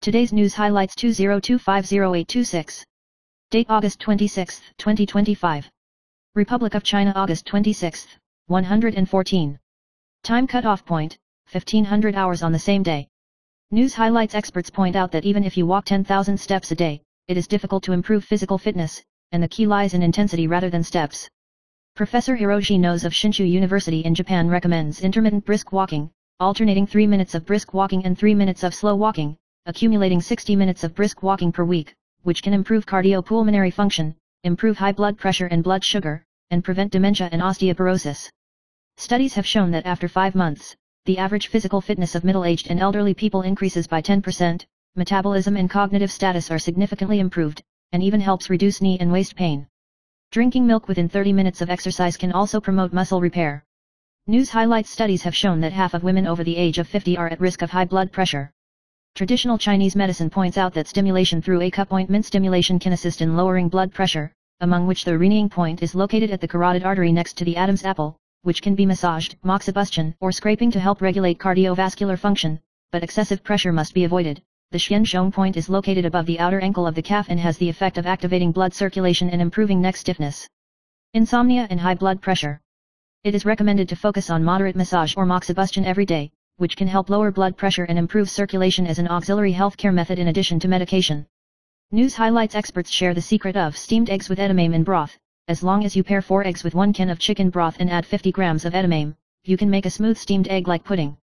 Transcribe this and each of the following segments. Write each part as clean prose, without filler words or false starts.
Today's news highlights 20250826. Date August 26, 2025. Republic of China August 26, 114. Time cutoff point, 1500 hours on the same day. News highlights experts point out that even if you walk 10,000 steps a day, it is difficult to improve physical fitness, and the key lies in intensity rather than steps. Professor Hiroshi Noz of Shinshu University in Japan recommends intermittent brisk walking, alternating 3 minutes of brisk walking and 3 minutes of slow walking, accumulating 60 minutes of brisk walking per week, which can improve cardiopulmonary function, improve high blood pressure and blood sugar, and prevent dementia and osteoporosis. Studies have shown that after 5 months, the average physical fitness of middle-aged and elderly people increases by 10%, metabolism and cognitive status are significantly improved, and even helps reduce knee and waist pain. Drinking milk within 30 minutes of exercise can also promote muscle repair. News highlights studies have shown that half of women over the age of 50 are at risk of high blood pressure. Traditional Chinese medicine points out that stimulation through acup ointment stimulation can assist in lowering blood pressure, among which the Rening point is located at the carotid artery next to the Adam's apple, which can be massaged, moxibustion, or scraping to help regulate cardiovascular function, but excessive pressure must be avoided. The Xianzhong point is located above the outer ankle of the calf and has the effect of activating blood circulation and improving neck stiffness. Insomnia and high blood pressure. It is recommended to focus on moderate massage or moxibustion every day, which can help lower blood pressure and improve circulation as an auxiliary healthcare method in addition to medication. News highlights experts share the secret of steamed eggs with edamame in broth. As long as you pair 4 eggs with 1 can of chicken broth and add 50 grams of edamame, you can make a smooth steamed egg-like pudding.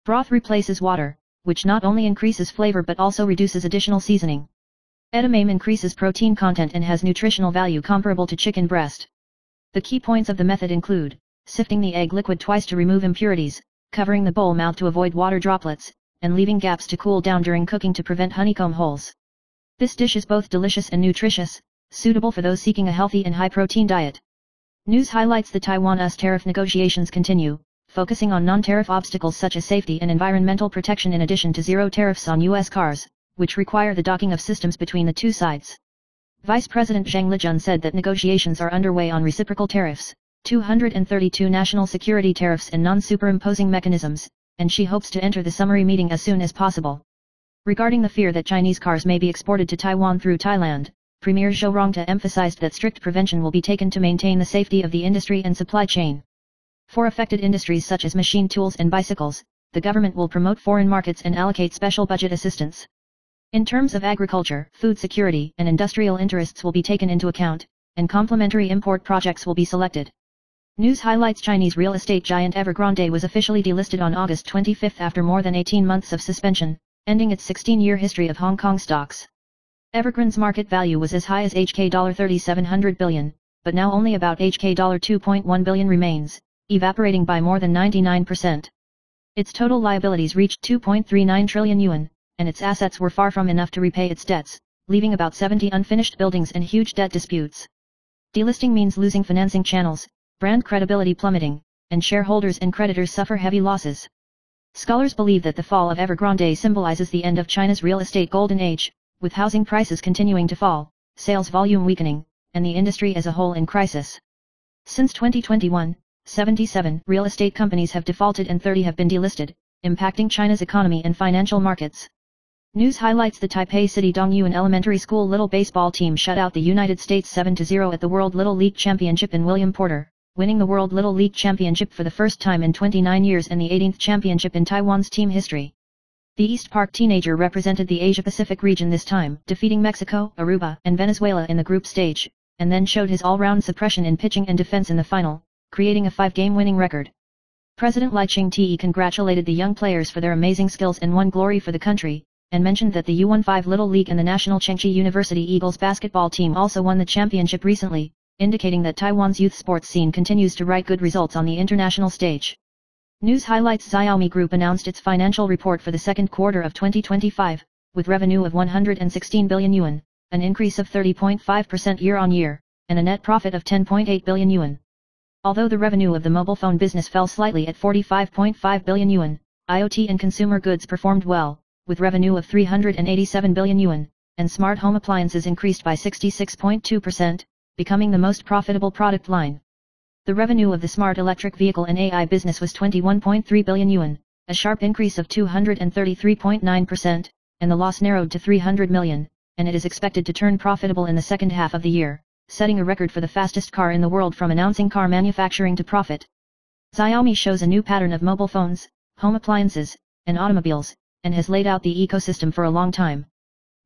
Broth replaces water, which not only increases flavor but also reduces additional seasoning. Edamame increases protein content and has nutritional value comparable to chicken breast. The key points of the method include sifting the egg liquid twice to remove impurities, covering the bowl mouth to avoid water droplets, and leaving gaps to cool down during cooking to prevent honeycomb holes. This dish is both delicious and nutritious, suitable for those seeking a healthy and high-protein diet. News highlights the Taiwan-US tariff negotiations continue, focusing on non-tariff obstacles such as safety and environmental protection in addition to zero tariffs on U.S. cars, which require the docking of systems between the two sides. Vice President Zhang Lijun said that negotiations are underway on reciprocal tariffs, 232 national security tariffs and non-superimposing mechanisms, and she hopes to enter the summary meeting as soon as possible. Regarding the fear that Chinese cars may be exported to Taiwan through Thailand, Premier Zhou Rongta emphasized that strict prevention will be taken to maintain the safety of the industry and supply chain. For affected industries such as machine tools and bicycles, the government will promote foreign markets and allocate special budget assistance. In terms of agriculture, food security and industrial interests will be taken into account, and complementary import projects will be selected. News highlights Chinese real estate giant Evergrande was officially delisted on August 25 after more than 18 months of suspension, ending its 16-year history of Hong Kong stocks. Evergrande's market value was as high as HK$3,700 billion, but now only about HK$2.1 billion remains, evaporating by more than 99%. Its total liabilities reached 2.39 trillion yuan, and its assets were far from enough to repay its debts, leaving about 70 unfinished buildings and huge debt disputes. Delisting means losing financing channels, brand credibility plummeting, and shareholders and creditors suffer heavy losses. Scholars believe that the fall of Evergrande symbolizes the end of China's real estate golden age, with housing prices continuing to fall, sales volume weakening, and the industry as a whole in crisis. Since 2021, 77 real estate companies have defaulted and 30 have been delisted, impacting China's economy and financial markets. News highlights the Taipei City Dongyuan Elementary School Little Baseball team shut out the United States 7-0 at the World Little League Championship in William Porter, winning the World Little League Championship for the first time in 29 years and the 18th championship in Taiwan's team history. The East Park teenager represented the Asia-Pacific region this time, defeating Mexico, Aruba, and Venezuela in the group stage, and then showed his all-round suppression in pitching and defense in the final, creating a 5-game winning record. President Lai Ching-te congratulated the young players for their amazing skills and won glory for the country, and mentioned that the U15 Little League and the National Chengchi University Eagles basketball team also won the championship recently, indicating that Taiwan's youth sports scene continues to write good results on the international stage. News highlights Xiaomi Group announced its financial report for the second quarter of 2025, with revenue of 116 billion yuan, an increase of 30.5% year-on-year, and a net profit of 10.8 billion yuan. Although the revenue of the mobile phone business fell slightly at 45.5 billion yuan, IoT and consumer goods performed well, with revenue of 387 billion yuan, and smart home appliances increased by 66.2%, becoming the most profitable product line. The revenue of the smart electric vehicle and AI business was 21.3 billion yuan, a sharp increase of 233.9%, and the loss narrowed to 300 million, and it is expected to turn profitable in the second half of the year, setting a record for the fastest car in the world from announcing car manufacturing to profit. Xiaomi shows a new pattern of mobile phones, home appliances, and automobiles, and has laid out the ecosystem for a long time.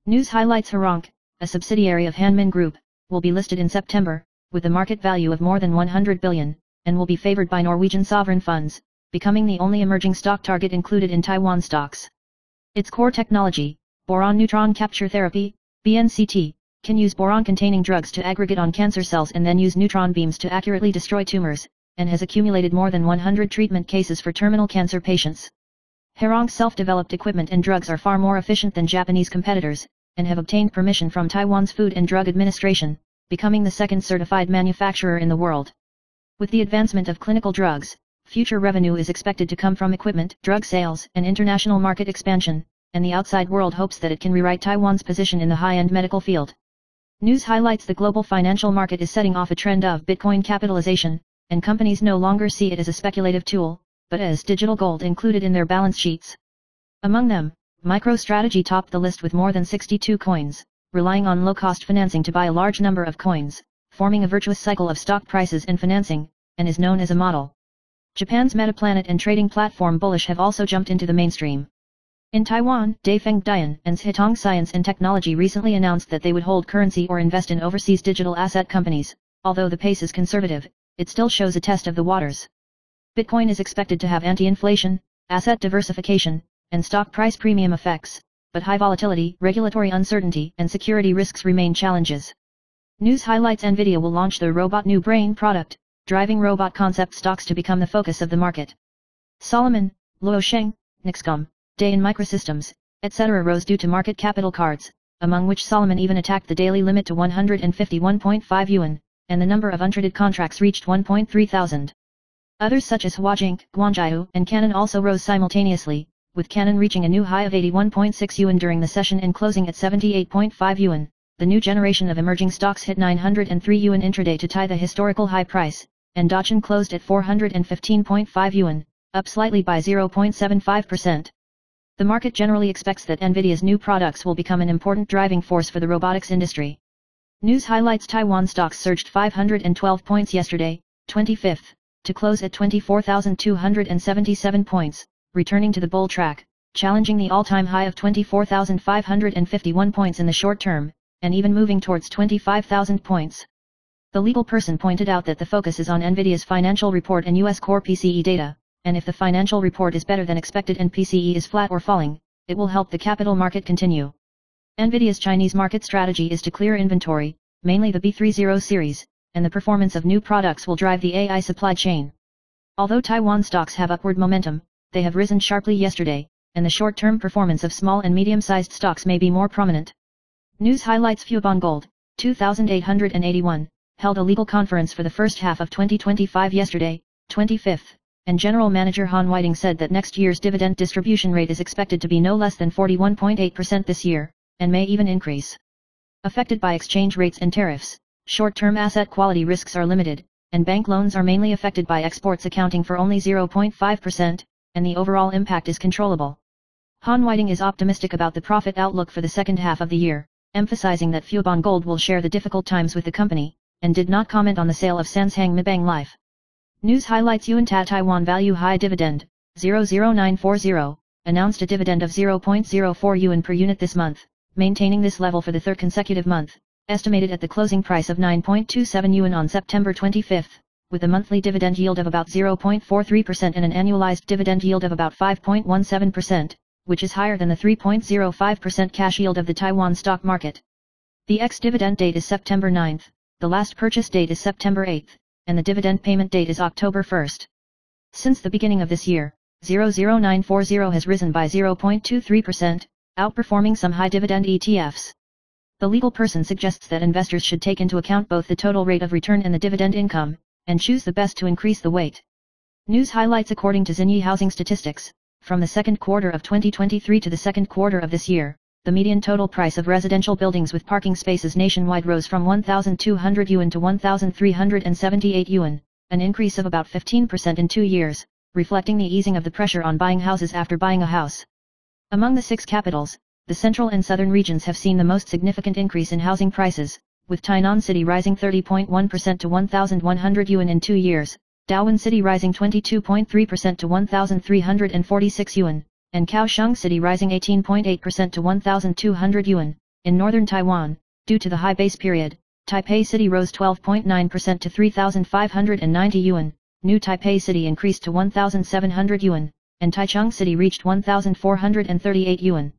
News highlights Heronk, a subsidiary of Hanmin Group, will be listed in September, with a market value of more than 100 billion, and will be favored by Norwegian sovereign funds, becoming the only emerging stock target included in Taiwan stocks. Its core technology, boron neutron capture therapy, BNCT, can use boron-containing drugs to aggregate on cancer cells and then use neutron beams to accurately destroy tumors, and has accumulated more than 100 treatment cases for terminal cancer patients. Heronk's self-developed equipment and drugs are far more efficient than Japanese competitors, and have obtained permission from Taiwan's Food and Drug Administration, becoming the second certified manufacturer in the world. With the advancement of clinical drugs, future revenue is expected to come from equipment, drug sales, and international market expansion, and the outside world hopes that it can rewrite Taiwan's position in the high-end medical field. News highlights the global financial market is setting off a trend of Bitcoin capitalization, and companies no longer see it as a speculative tool, but as digital gold included in their balance sheets. Among them, MicroStrategy topped the list with more than 62 coins, relying on low-cost financing to buy a large number of coins, forming a virtuous cycle of stock prices and financing, and is known as a model. Japan's Metaplanet and trading platform Bullish have also jumped into the mainstream. In Taiwan, Daifeng Dian and Zhitong Science and Technology recently announced that they would hold currency or invest in overseas digital asset companies. Although the pace is conservative, it still shows a test of the waters. Bitcoin is expected to have anti-inflation, asset diversification, and stock price premium effects, but high volatility, regulatory uncertainty, and security risks remain challenges. News highlights Nvidia will launch the Robot New Brain product, driving robot concept stocks to become the focus of the market. Solomon, Luosheng, Nexcom, Dayan Microsystems, etc. rose due to market capital cards, among which Solomon even attacked the daily limit to 151.5 yuan, and the number of untraded contracts reached 1.3 thousand. Others such as Huajing, Guangzhou, and Canon also rose simultaneously, with Canon reaching a new high of 81.6 yuan during the session and closing at 78.5 yuan. The new generation of emerging stocks hit 903 yuan intraday to tie the historical high price, and Dachshund closed at 415.5 yuan, up slightly by 0.75%. The market generally expects that Nvidia's new products will become an important driving force for the robotics industry. News highlights Taiwan stocks surged 512 points yesterday, 25th, to close at 24,277 points, returning to the bull track, challenging the all-time high of 24,551 points in the short term, and even moving towards 25,000 points. The legal person pointed out that the focus is on Nvidia's financial report and US core PCE data, and if the financial report is better than expected and PCE is flat or falling, it will help the capital market continue. Nvidia's Chinese market strategy is to clear inventory, mainly the B30 series, and the performance of new products will drive the AI supply chain. Although Taiwan stocks have upward momentum, they have risen sharply yesterday, and the short-term performance of small and medium-sized stocks may be more prominent. News highlights Fubon Gold, 2881, held a legal conference for the first half of 2025 yesterday, 25th, and General Manager Han Whiting said that next year's dividend distribution rate is expected to be no less than 41.8% this year, and may even increase. Affected by exchange rates and tariffs, short-term asset quality risks are limited, and bank loans are mainly affected by exports accounting for only 0.5%, and the overall impact is controllable. Han Whiting is optimistic about the profit outlook for the second half of the year, emphasizing that Fubon Gold will share the difficult times with the company, and did not comment on the sale of Sanshang Mibang Life. News highlights Yuanta Taiwan Value High Dividend, 00940, announced a dividend of 0.04 yuan per unit this month, maintaining this level for the third consecutive month, estimated at the closing price of 9.27 yuan on September 25, with a monthly dividend yield of about 0.43% and an annualized dividend yield of about 5.17%, which is higher than the 3.05% cash yield of the Taiwan stock market. The ex-dividend date is September 9th, the last purchase date is September 8th, and the dividend payment date is October 1st. Since the beginning of this year, 00940 has risen by 0.23%, outperforming some high dividend ETFs. The legal person suggests that investors should take into account both the total rate of return and the dividend income, and choose the best to increase the weight. News highlights according to Xinyi Housing Statistics, from the second quarter of 2023 to the second quarter of this year, the median total price of residential buildings with parking spaces nationwide rose from 1,200 yuan to 1,378 yuan, an increase of about 15% in 2 years, reflecting the easing of the pressure on buying houses after buying a house. Among the 6 capitals, the central and southern regions have seen the most significant increase in housing prices, with Tainan City rising 30.1% to 1,100 yuan in 2 years, Daowen City rising 22.3% to 1,346 yuan, and Kaohsiung City rising 18.8% to 1,200 yuan. In northern Taiwan, due to the high base period, Taipei City rose 12.9% to 3,590 yuan, New Taipei City increased to 1,700 yuan, and Taichung City reached 1,438 yuan.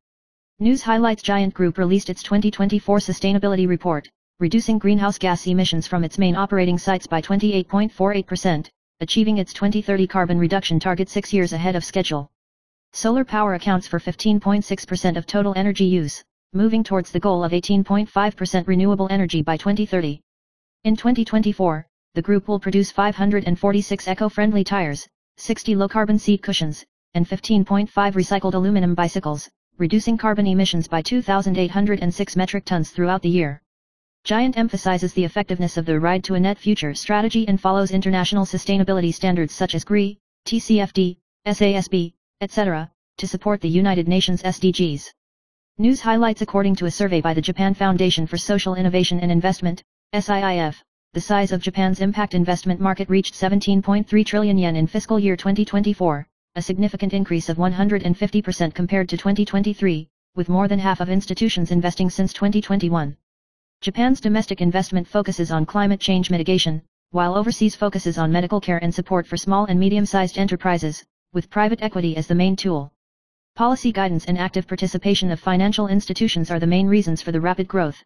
News highlights: Giant Group released its 2024 sustainability report, reducing greenhouse gas emissions from its main operating sites by 28.48%, achieving its 2030 carbon reduction target 6 years ahead of schedule. Solar power accounts for 15.6% of total energy use, moving towards the goal of 18.5% renewable energy by 2030. In 2024, the group will produce 546 eco-friendly tires, 60 low-carbon seat cushions, and 15.5 recycled aluminum bicycles, reducing carbon emissions by 2,806 metric tons throughout the year. Giant emphasizes the effectiveness of the Ride to a Net Future strategy and follows international sustainability standards such as GRI, TCFD, SASB, etc., to support the United Nations SDGs. News highlights: according to a survey by the Japan Foundation for Social Innovation and Investment, SIIF, the size of Japan's impact investment market reached 17.3 trillion yen in fiscal year 2024, a significant increase of 150% compared to 2023, with more than half of institutions investing since 2021. Japan's domestic investment focuses on climate change mitigation, while overseas focuses on medical care and support for small and medium-sized enterprises, with private equity as the main tool. Policy guidance and active participation of financial institutions are the main reasons for the rapid growth.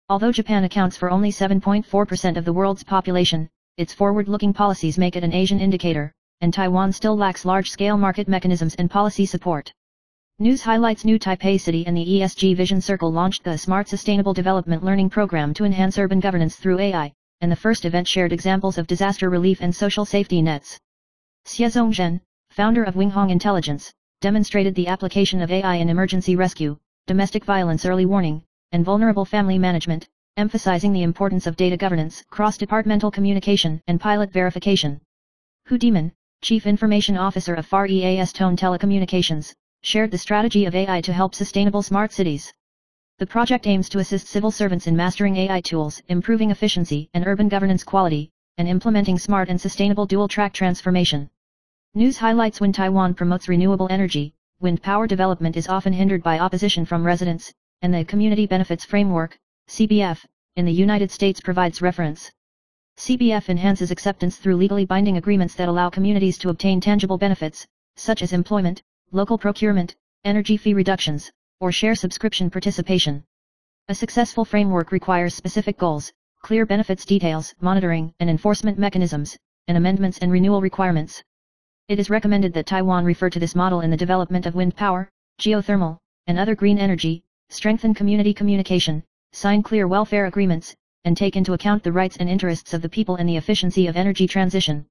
Although Japan accounts for only 7.4% of the world's population, its forward-looking policies make it an Asian indicator, and Taiwan still lacks large-scale market mechanisms and policy support. News highlights: New Taipei City and the ESG Vision Circle launched the Smart Sustainable Development Learning Program to enhance urban governance through AI, and the first event shared examples of disaster relief and social safety nets. Xie Zhongzhen, founder of Winghong Intelligence, demonstrated the application of AI in emergency rescue, domestic violence early warning, and vulnerable family management, emphasizing the importance of data governance, cross-departmental communication, and pilot verification. Hu Diman, Chief Information Officer of Far East Tone Telecommunications, shared the strategy of AI to help sustainable smart cities. The project aims to assist civil servants in mastering AI tools, improving efficiency and urban governance quality, and implementing smart and sustainable dual-track transformation. News highlights: when Taiwan promotes renewable energy, wind power development is often hindered by opposition from residents, and the Community Benefits Framework, CBF, in the United States provides reference. CBF enhances acceptance through legally binding agreements that allow communities to obtain tangible benefits, such as employment, local procurement, energy fee reductions, or share subscription participation. A successful framework requires specific goals, clear benefits details, monitoring and enforcement mechanisms, and amendments and renewal requirements. It is recommended that Taiwan refer to this model in the development of wind power, geothermal, and other green energy, strengthen community communication, sign clear welfare agreements, and take into account the rights and interests of the people and the efficiency of energy transition.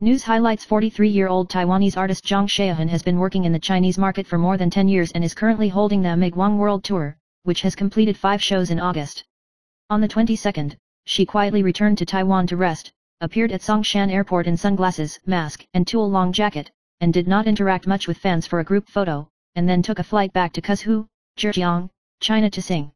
News highlights: 43-year-old Taiwanese artist Zhang Xiaohan has been working in the Chinese market for more than 10 years and is currently holding the Miguang World Tour, which has completed 5 shows in August. On the 22nd, she quietly returned to Taiwan to rest, appeared at Songshan Airport in sunglasses, mask, and tulle-long jacket, and did not interact much with fans for a group photo, and then took a flight back to Cuzhou, Zhejiang, China to sing.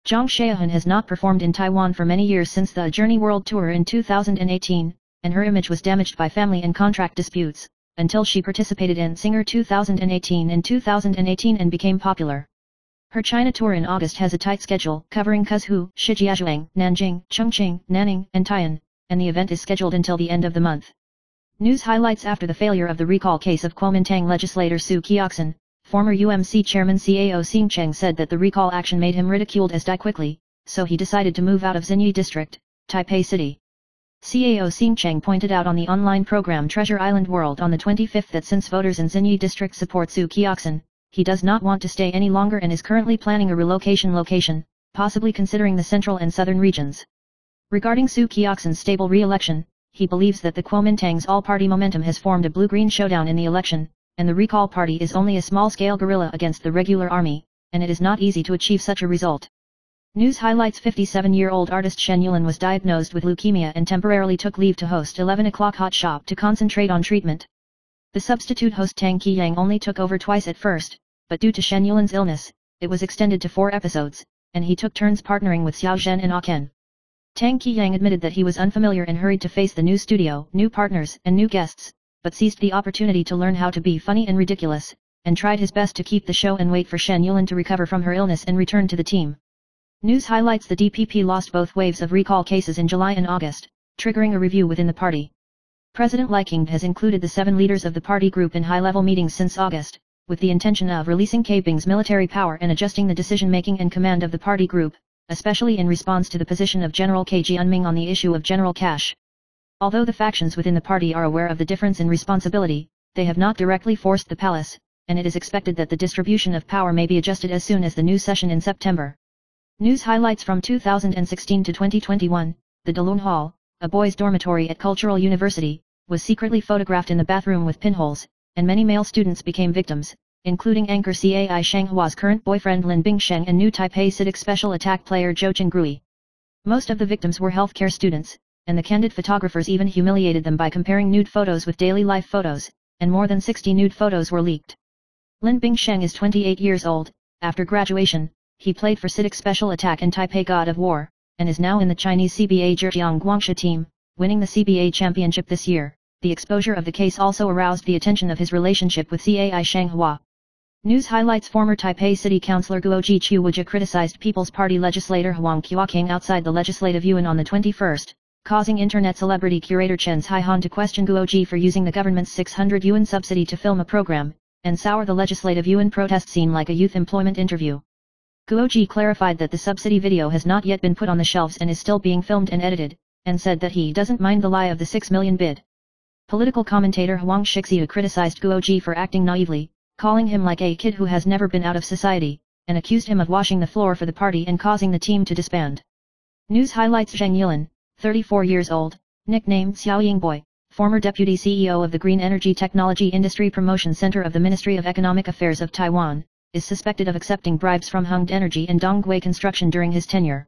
Zhang Xiaohan has not performed in Taiwan for many years since the Journey World Tour in 2018, and her image was damaged by family and contract disputes, until she participated in Singer 2018 and became popular. Her China tour in August has a tight schedule, covering Cuzhou, Shijiazhuang, Nanjing, Chongqing, Nanning, and Tai'an, and the event is scheduled until the end of the month. News highlights: after the failure of the recall case of Kuomintang legislator Su Kioxin, former UMC chairman Cao Xingcheng said that the recall action made him ridiculed as die quickly, so he decided to move out of Xinyi District, Taipei City. Cao Xingcheng pointed out on the online program Treasure Island World on the 25th that since voters in Xinyi District support Su Kioxin, he does not want to stay any longer and is currently planning a relocation location, possibly considering the central and southern regions. Regarding Su Kioxin's stable re-election, he believes that the Kuomintang's all-party momentum has formed a blue-green showdown in the election, and the recall party is only a small-scale guerrilla against the regular army, and it is not easy to achieve such a result. News highlights: 57-year-old artist Shen Yulin was diagnosed with leukemia and temporarily took leave to host 11 o'clock hot shop to concentrate on treatment. The substitute host Tang Qiyang only took over twice at first, but due to Shen Yulin's illness, it was extended to 4 episodes, and he took turns partnering with Xiao Zhen and Ah Ken. Tang Qiyang admitted that he was unfamiliar and hurried to face the new studio, new partners, and new guests, but seized the opportunity to learn how to be funny and ridiculous, and tried his best to keep the show and wait for Shen Yulin to recover from her illness and return to the team. News highlights: the DPP lost both waves of recall cases in July and August, triggering a review within the party. President Li King has included the 7 leaders of the party group in high-level meetings since August, with the intention of releasing Bing's military power and adjusting the decision-making and command of the party group, especially in response to the position of General Ke Jianming on the issue of general cash. Although the factions within the party are aware of the difference in responsibility, they have not directly forced the palace, and it is expected that the distribution of power may be adjusted as soon as the new session in September. News highlights from 2016 to 2021, the Dalun Hall, a boys' dormitory at Cultural University, was secretly photographed in the bathroom with pinholes, and many male students became victims, including anchor Cai Shenghua's current boyfriend Lin Bingsheng and new Taipei CITIC special attack player Zhou Qingrui. Most of the victims were healthcare students, and the candid photographers even humiliated them by comparing nude photos with daily life photos, and more than 60 nude photos were leaked. Lin Bingsheng is 28 years old. After graduation, he played for CITIC Special Attack and Taipei God of War, and is now in the Chinese CBA Zhejiang Guangxia team, winning the CBA championship this year. The exposure of the case also aroused the attention of his relationship with Cai Shenghua. News highlights: former Taipei City Councillor Guo Jiqiuwujia criticized People's Party legislator Huang Qiuqing outside the Legislative Yuan on the 21st, causing internet celebrity curator Chen Caihan to question Guo Ji for using the government's 600 yuan subsidy to film a program, and sour the Legislative Yuan protest scene like a youth employment interview. Guo Ji clarified that the subsidy video has not yet been put on the shelves and is still being filmed and edited, and said that he doesn't mind the lie of the 6 million bid. Political commentator Huang Shixiu criticized Guo Ji for acting naively, calling him like a kid who has never been out of society, and accused him of washing the floor for the party and causing the team to disband. News highlights: Zhang Yilin, 34 years old, nicknamed Xiao Yingboy, former deputy CEO of the Green Energy Technology Industry Promotion Center of the Ministry of Economic Affairs of Taiwan, is suspected of accepting bribes from Hongd Energy and Donggui Construction during his tenure.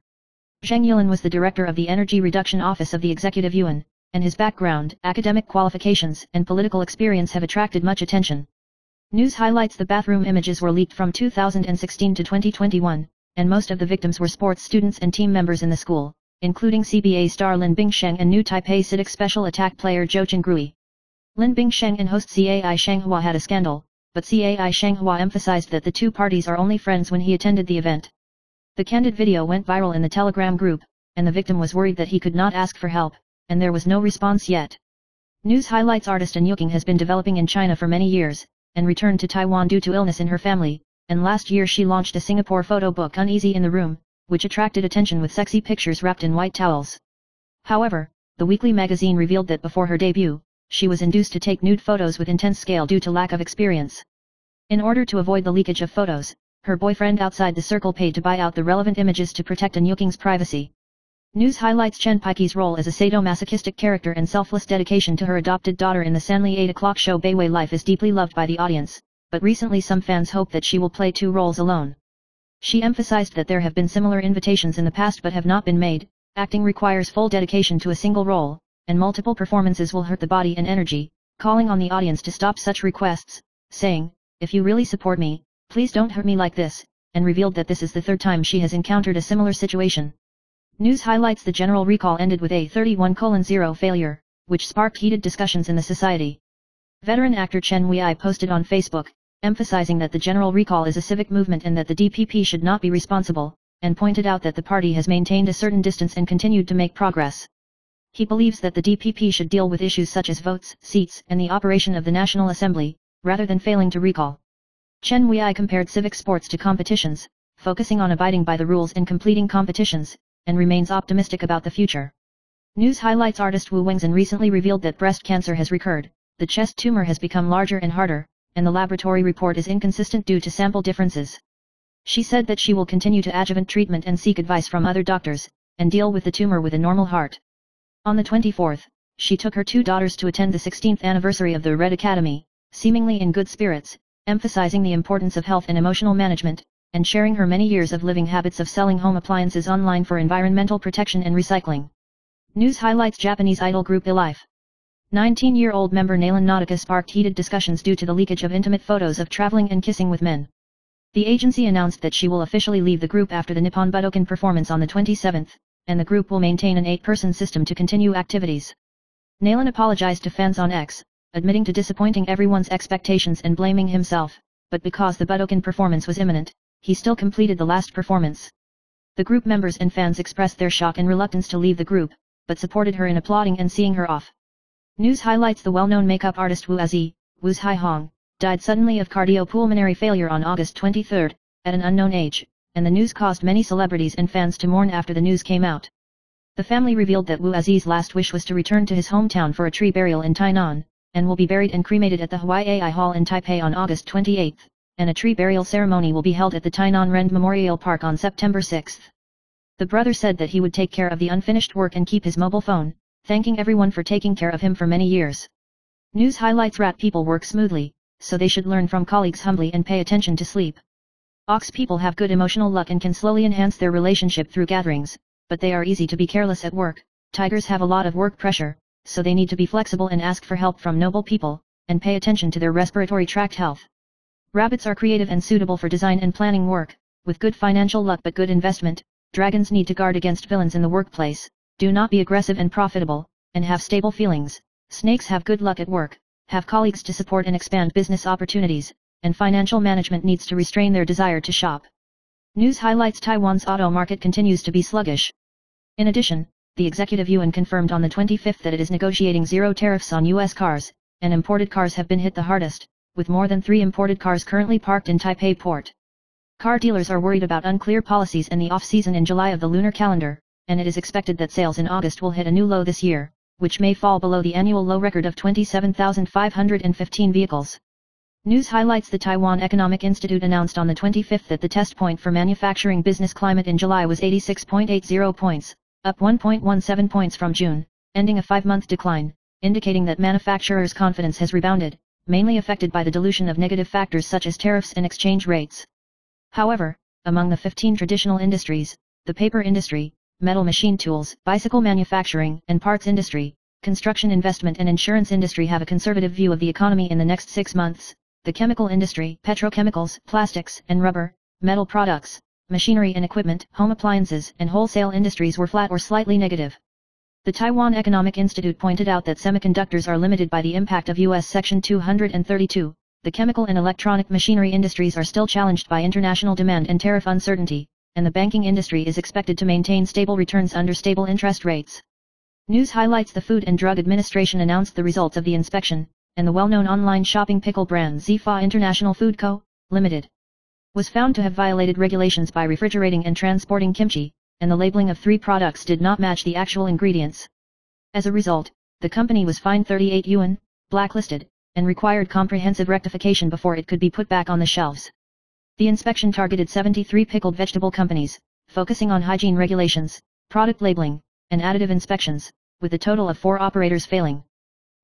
Zhang Yilin was the director of the Energy Reduction Office of the Executive Yuan, and his background, academic qualifications, and political experience have attracted much attention. News highlights: the bathroom images were leaked from 2016 to 2021, and most of the victims were sports students and team members in the school, including CBA star Lin Bingsheng and new Taipei CITIC special attack player Zhou Qingrui. Lin Bingsheng and host Cai Shenghua had a scandal, but Cai Shenghua emphasized that the two parties are only friends when he attended the event. The candid video went viral in the Telegram group, and the victim was worried that he could not ask for help, and there was no response yet. News highlights: artist An Yuking has been developing in China for many years, and returned to Taiwan due to illness in her family, and last year she launched a Singapore photo book Uneasy in the Room, which attracted attention with sexy pictures wrapped in white towels. However, the weekly magazine revealed that before her debut, she was induced to take nude photos with intense scale due to lack of experience. In order to avoid the leakage of photos, her boyfriend outside the circle paid to buy out the relevant images to protect An Yuking's privacy. News highlights: Chen Paiqi's role as a sadomasochistic character and selfless dedication to her adopted daughter in the Sanli 8 o'clock show Beiwei Life is deeply loved by the audience, but recently some fans hope that she will play 2 roles alone. She emphasized that there have been similar invitations in the past but have not been made. Acting requires full dedication to a single role, and multiple performances will hurt the body and energy, calling on the audience to stop such requests, saying, "If you really support me, please don't hurt me like this," and revealed that this is the 3rd time she has encountered a similar situation. News highlights: the general recall ended with a 31:0 failure, which sparked heated discussions in the society. Veteran actor Chen Wei posted on Facebook, emphasizing that the general recall is a civic movement and that the DPP should not be responsible, and pointed out that the party has maintained a certain distance and continued to make progress. He believes that the DPP should deal with issues such as votes, seats, and the operation of the National Assembly, rather than failing to recall. Chen Wei compared civic sports to competitions, focusing on abiding by the rules and completing competitions, and remains optimistic about the future. News highlights: artist Wu Wengzhen recently revealed that breast cancer has recurred, the chest tumor has become larger and harder, and the laboratory report is inconsistent due to sample differences. She said that she will continue to adjuvant treatment and seek advice from other doctors, and deal with the tumor with a normal heart. On the 24th, she took her 2 daughters to attend the 16th anniversary of the Red Academy, seemingly in good spirits, emphasizing the importance of health and emotional management, and sharing her many years of living habits of selling home appliances online for environmental protection and recycling. News highlights: Japanese idol group iLife. 19-year-old member Nalan Nautica sparked heated discussions due to the leakage of intimate photos of traveling and kissing with men. The agency announced that she will officially leave the group after the Nippon Budokan performance on the 27th, and the group will maintain an 8-person system to continue activities. Nalan apologized to fans on X, admitting to disappointing everyone's expectations and blaming himself, but because the Budokan performance was imminent, he still completed the last performance. The group members and fans expressed their shock and reluctance to leave the group, but supported her in applauding and seeing her off. News highlights the well-known makeup artist Wu Azi, Wu's Hai Hong, died suddenly of cardiopulmonary failure on August 23, at an unknown age, and the news caused many celebrities and fans to mourn after the news came out. The family revealed that Wu Azi's last wish was to return to his hometown for a tree burial in Tainan, and will be buried and cremated at the Hawaii Hall in Taipei on August 28, and a tree burial ceremony will be held at the Tainan Ren Memorial Park on September 6. The brother said that he would take care of the unfinished work and keep his mobile phone, thanking everyone for taking care of him for many years. News highlights rat people work smoothly, so they should learn from colleagues humbly and pay attention to sleep. Ox people have good emotional luck and can slowly enhance their relationship through gatherings, but they are easy to be careless at work. Tigers have a lot of work pressure, so they need to be flexible and ask for help from noble people, and pay attention to their respiratory tract health. Rabbits are creative and suitable for design and planning work, with good financial luck but good investment. Dragons need to guard against villains in the workplace, do not be aggressive and profitable, and have stable feelings. Snakes have good luck at work, have colleagues to support and expand business opportunities, and financial management needs to restrain their desire to shop. News highlights Taiwan's auto market continues to be sluggish. In addition, the Executive Yuan confirmed on the 25th that it is negotiating zero tariffs on U.S. cars, and imported cars have been hit the hardest, with more than 3 imported cars currently parked in Taipei port. Car dealers are worried about unclear policies and the off-season in July of the lunar calendar, and it is expected that sales in August will hit a new low this year, which may fall below the annual low record of 27,515 vehicles. News highlights the Taiwan Economic Institute announced on the 25th that the test point for manufacturing business climate in July was 86.80 points, up 1.17 points from June, ending a 5-month decline, indicating that manufacturers' confidence has rebounded, mainly affected by the dilution of negative factors such as tariffs and exchange rates. However, among the 15 traditional industries, the paper industry, metal machine tools, bicycle manufacturing, and parts industry, construction investment and insurance industry have a conservative view of the economy in the next 6 months. The chemical industry, petrochemicals, plastics and rubber, metal products, machinery and equipment, home appliances and wholesale industries were flat or slightly negative. The Taiwan Economic Institute pointed out that semiconductors are limited by the impact of U.S. Section 232. The chemical and electronic machinery industries are still challenged by international demand and tariff uncertainty, and the banking industry is expected to maintain stable returns under stable interest rates. News highlights the Food and Drug Administration announced the results of the inspection, and the well-known online shopping pickle brand Zifa International Food Co., Ltd. was found to have violated regulations by refrigerating and transporting kimchi, and the labeling of 3 products did not match the actual ingredients. As a result, the company was fined 38 yuan, blacklisted, and required comprehensive rectification before it could be put back on the shelves. The inspection targeted 73 pickled vegetable companies, focusing on hygiene regulations, product labeling, and additive inspections, with a total of 4 operators failing.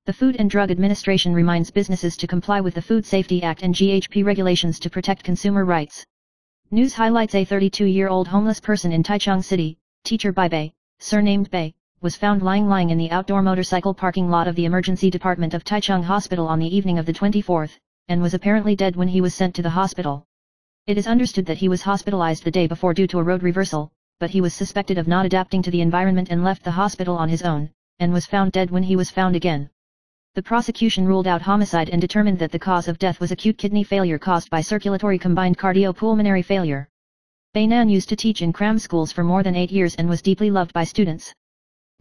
The Food and Drug Administration reminds businesses to comply with the Food Safety Act and GHP regulations to protect consumer rights. News highlights a 32-year-old homeless person in Taichung City, Teacher Bai Bei, surnamed Bei, was found lying in the outdoor motorcycle parking lot of the emergency department of Taichung Hospital on the evening of the 24th, and was apparently dead when he was sent to the hospital. It is understood that he was hospitalized the day before due to a road reversal, but he was suspected of not adapting to the environment and left the hospital on his own, and was found dead when he was found again. The prosecution ruled out homicide and determined that the cause of death was acute kidney failure caused by circulatory combined cardiopulmonary failure. Beinan used to teach in cram schools for more than 8 years and was deeply loved by students.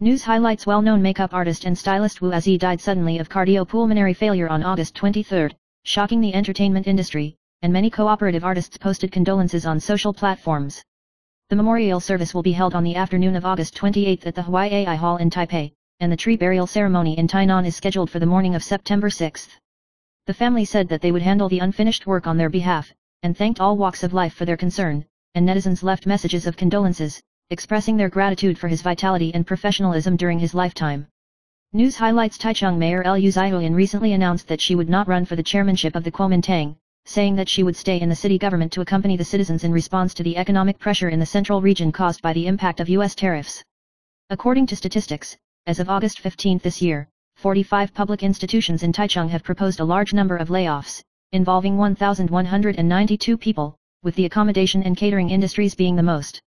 News highlights well-known makeup artist and stylist Wu Azi died suddenly of cardiopulmonary failure on August 23, shocking the entertainment industry, and many cooperative artists posted condolences on social platforms. The memorial service will be held on the afternoon of August 28 at the Hawaii Hall in Taipei, and the tree burial ceremony in Tainan is scheduled for the morning of September 6. The family said that they would handle the unfinished work on their behalf, and thanked all walks of life for their concern, and netizens left messages of condolences, expressing their gratitude for his vitality and professionalism during his lifetime. News highlights Taichung Mayor Liu Zihuan recently announced that she would not run for the chairmanship of the Kuomintang, saying that she would stay in the city government to accompany the citizens in response to the economic pressure in the central region caused by the impact of U.S. tariffs. According to statistics, as of August 15 this year, 45 public institutions in Taichung have proposed a large number of layoffs, involving 1,192 people, with the accommodation and catering industries being the most.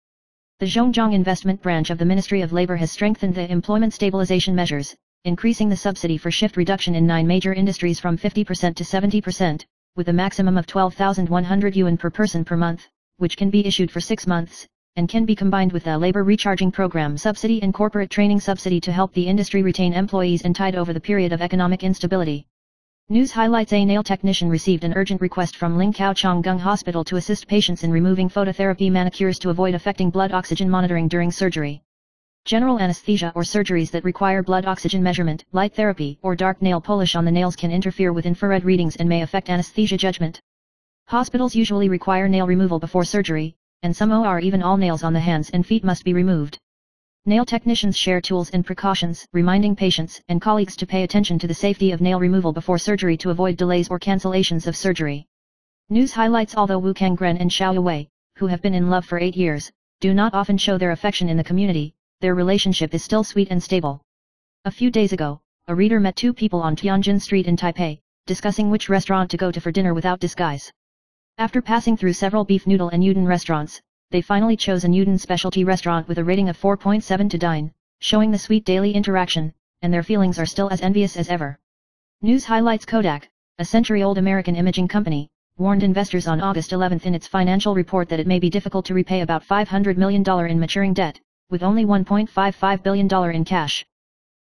The Zhongjiang Investment Branch of the Ministry of Labor has strengthened the employment stabilization measures, increasing the subsidy for shift reduction in 9 major industries from 50% to 70%, with a maximum of 12,100 yuan per person per month, which can be issued for 6 months, and can be combined with a labor recharging program subsidy and corporate training subsidy to help the industry retain employees and tide over the period of economic instability. News highlights: a nail technician received an urgent request from Lingkao Chonggung Hospital to assist patients in removing phototherapy manicures to avoid affecting blood oxygen monitoring during surgery. General anesthesia or surgeries that require blood oxygen measurement, light therapy, or dark nail polish on the nails can interfere with infrared readings and may affect anesthesia judgment. Hospitals usually require nail removal before surgery, and some or even all nails on the hands and feet must be removed. Nail technicians share tools and precautions, reminding patients and colleagues to pay attention to the safety of nail removal before surgery to avoid delays or cancellations of surgery. News highlights: although Wu Kangren and Xiao Wei, who have been in love for 8 years, do not often show their affection in the community, their relationship is still sweet and stable. A few days ago, a reader met 2 people on Tianjin Street in Taipei, discussing which restaurant to go to for dinner without disguise. After passing through several beef noodle and udon restaurants, they finally chose a udon specialty restaurant with a rating of 4.7 to dine, showing the sweet daily interaction, and their feelings are still as envious as ever. News highlights: Kodak, a century-old American imaging company, warned investors on August 11 in its financial report that it may be difficult to repay about $500 million in maturing debt, with only $1.55 billion in cash.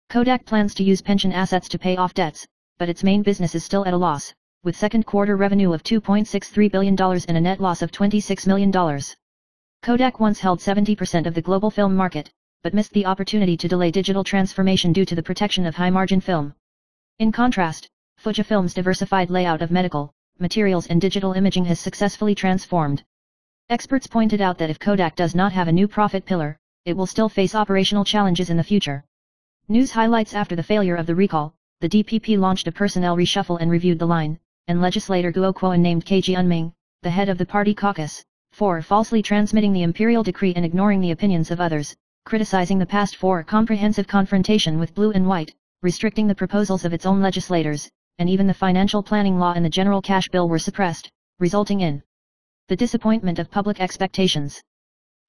Kodak plans to use pension assets to pay off debts, but its main business is still at a loss, with second quarter revenue of $2.63 billion and a net loss of $26 million. Kodak once held 70% of the global film market, but missed the opportunity to delay digital transformation due to the protection of high-margin film. In contrast, Fujifilm's diversified layout of medical, materials and digital imaging has successfully transformed. Experts pointed out that if Kodak does not have a new profit pillar, it will still face operational challenges in the future. News highlights: after the failure of the recall, the DPP launched a personnel reshuffle and reviewed the line, and legislator Guo Kuo named K. Jianming, the head of the party caucus, for falsely transmitting the imperial decree and ignoring the opinions of others, criticizing the past for comprehensive confrontation with blue and white, restricting the proposals of its own legislators, and even the financial planning law and the general cash bill were suppressed, resulting in the disappointment of public expectations.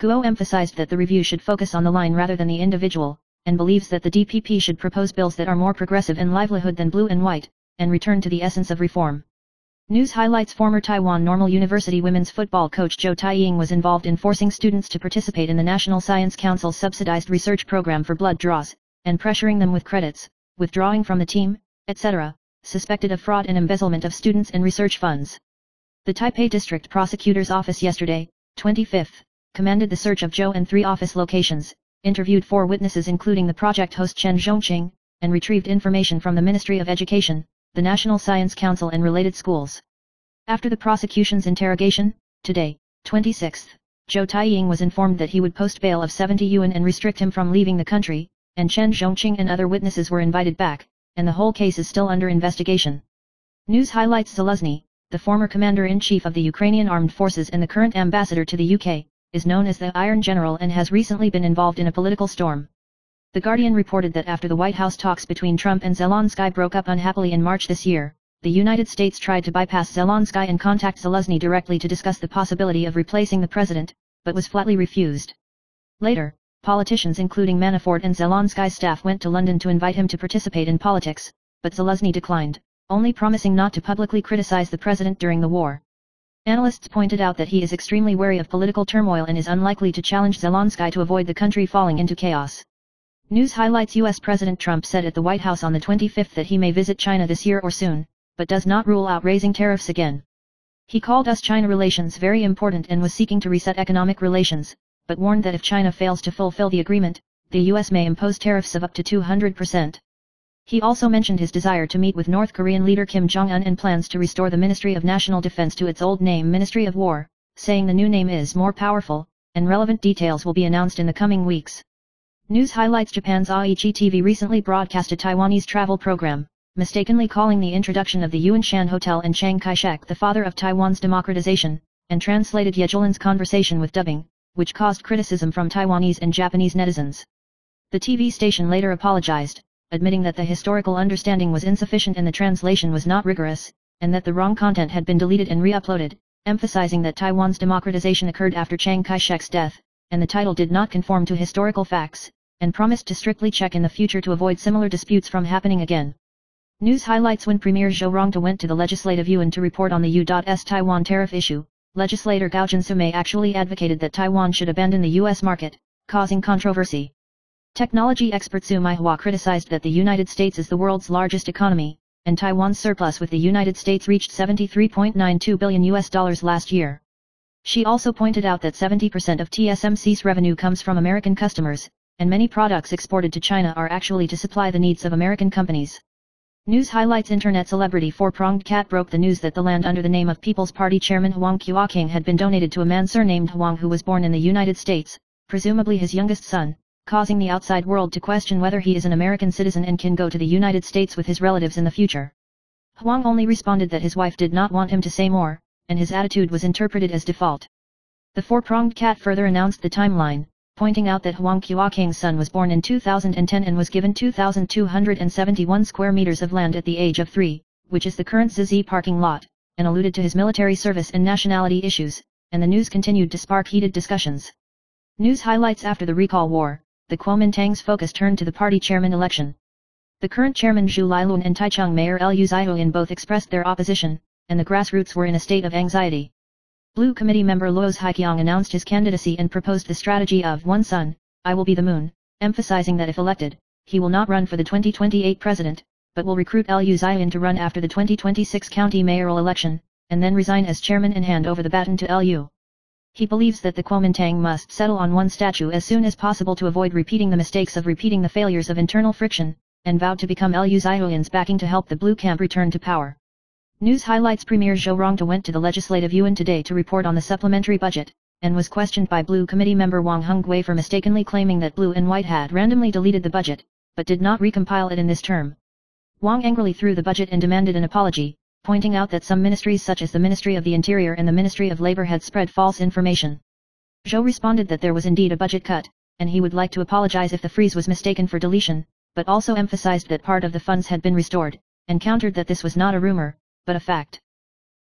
Guo emphasized that the review should focus on the line rather than the individual, and believes that the DPP should propose bills that are more progressive and livelihood than blue and white, and return to the essence of reform. News highlights: former Taiwan Normal University women's football coach Zhou Taiying was involved in forcing students to participate in the National Science Council's subsidized research program for blood draws, and pressuring them with credits, withdrawing from the team, etc., suspected of fraud and embezzlement of students and research funds. The Taipei District Prosecutor's Office yesterday, 25th, commanded the search of Zhou and 3 office locations, interviewed 4 witnesses including the project host Chen Zhongqing, and retrieved information from the Ministry of Education, the National Science Council and related schools. After the prosecution's interrogation, today, 26th, Zhou Taiying was informed that he would post bail of 70 yuan and restrict him from leaving the country, and Chen Zhongqing and other witnesses were invited back, and the whole case is still under investigation. News highlights: Zaluzny, the former commander-in-chief of the Ukrainian armed forces and the current ambassador to the UK, is known as the Iron General and has recently been involved in a political storm. The Guardian reported that after the White House talks between Trump and Zelensky broke up unhappily in March this year, the United States tried to bypass Zelensky and contact Zaluzny directly to discuss the possibility of replacing the president, but was flatly refused. Later, politicians including Manafort and Zelensky's staff went to London to invite him to participate in politics, but Zaluzny declined, only promising not to publicly criticize the president during the war. Analysts pointed out that he is extremely wary of political turmoil and is unlikely to challenge Zelensky to avoid the country falling into chaos. News highlights: U.S. President Trump said at the White House on the 25th that he may visit China this year or soon, but does not rule out raising tariffs again. He called US-China relations very important and was seeking to reset economic relations, but warned that if China fails to fulfill the agreement, the U.S. may impose tariffs of up to 200%. He also mentioned his desire to meet with North Korean leader Kim Jong-un and plans to restore the Ministry of National Defense to its old name, Ministry of War, saying the new name is more powerful, and relevant details will be announced in the coming weeks. News highlights: Japan's Aichi TV recently broadcast a Taiwanese travel program, mistakenly calling the introduction of the Yuan Shan Hotel and Chiang Kai-shek the father of Taiwan's democratization, and translated Ye Zhilin's conversation with dubbing, which caused criticism from Taiwanese and Japanese netizens. The TV station later apologized, admitting that the historical understanding was insufficient and the translation was not rigorous, and that the wrong content had been deleted and re-uploaded, emphasizing that Taiwan's democratization occurred after Chiang Kai-shek's death, and the title did not conform to historical facts, and promised to strictly check in the future to avoid similar disputes from happening again. News highlights: when Premier Zhou Rongde went to the Legislative Yuan to report on the U.S. Taiwan tariff issue, legislator Gao Jinsumei actually advocated that Taiwan should abandon the U.S. market, causing controversy. Technology expert Su Maihua criticized that the United States is the world's largest economy, and Taiwan's surplus with the United States reached $73.92 billion last year. She also pointed out that 70% of TSMC's revenue comes from American customers, and many products exported to China are actually to supply the needs of American companies. News highlights: internet celebrity Four-Pronged Cat broke the news that the land under the name of People's Party chairman Huang Qiuqing had been donated to a man surnamed Huang who was born in the United States, presumably his youngest son, causing the outside world to question whether he is an American citizen and can go to the United States with his relatives in the future. Huang only responded that his wife did not want him to say more, and his attitude was interpreted as default. The Four-Pronged Cat further announced the timeline, pointing out that Huang Qiuqing's son was born in 2010 and was given 2,271 square meters of land at the age of 3, which is the current ZZ parking lot, and alluded to his military service and nationality issues, and the news continued to spark heated discussions. News highlights: after the recall war, the Kuomintang's focus turned to the party chairman election. The current chairman Zhu Liluan and Taichung Mayor Liu Zhaoyan both expressed their opposition, and the grassroots were in a state of anxiety. Blue Committee member Luo's Haiqiang announced his candidacy and proposed the strategy of one sun, I will be the moon, emphasizing that if elected, he will not run for the 2028 president, but will recruit Liu Zhaoyan to run after the 2026 county mayoral election, and then resign as chairman and hand over the baton to Liu. He believes that the Kuomintang must settle on one statue as soon as possible to avoid repeating the mistakes of repeating the failures of internal friction, and vowed to become Liu Zhaoyan's backing to help the blue camp return to power. News highlights: Premier Zhou Rongde went to the Legislative Yuan today to report on the supplementary budget, and was questioned by Blue Committee member Wang Hongwei for mistakenly claiming that Blue and White had randomly deleted the budget, but did not recompile it in this term. Wang angrily threw the budget and demanded an apology, pointing out that some ministries such as the Ministry of the Interior and the Ministry of Labor had spread false information. Zhou responded that there was indeed a budget cut, and he would like to apologize if the freeze was mistaken for deletion, but also emphasized that part of the funds had been restored, and countered that this was not a rumor, but a fact.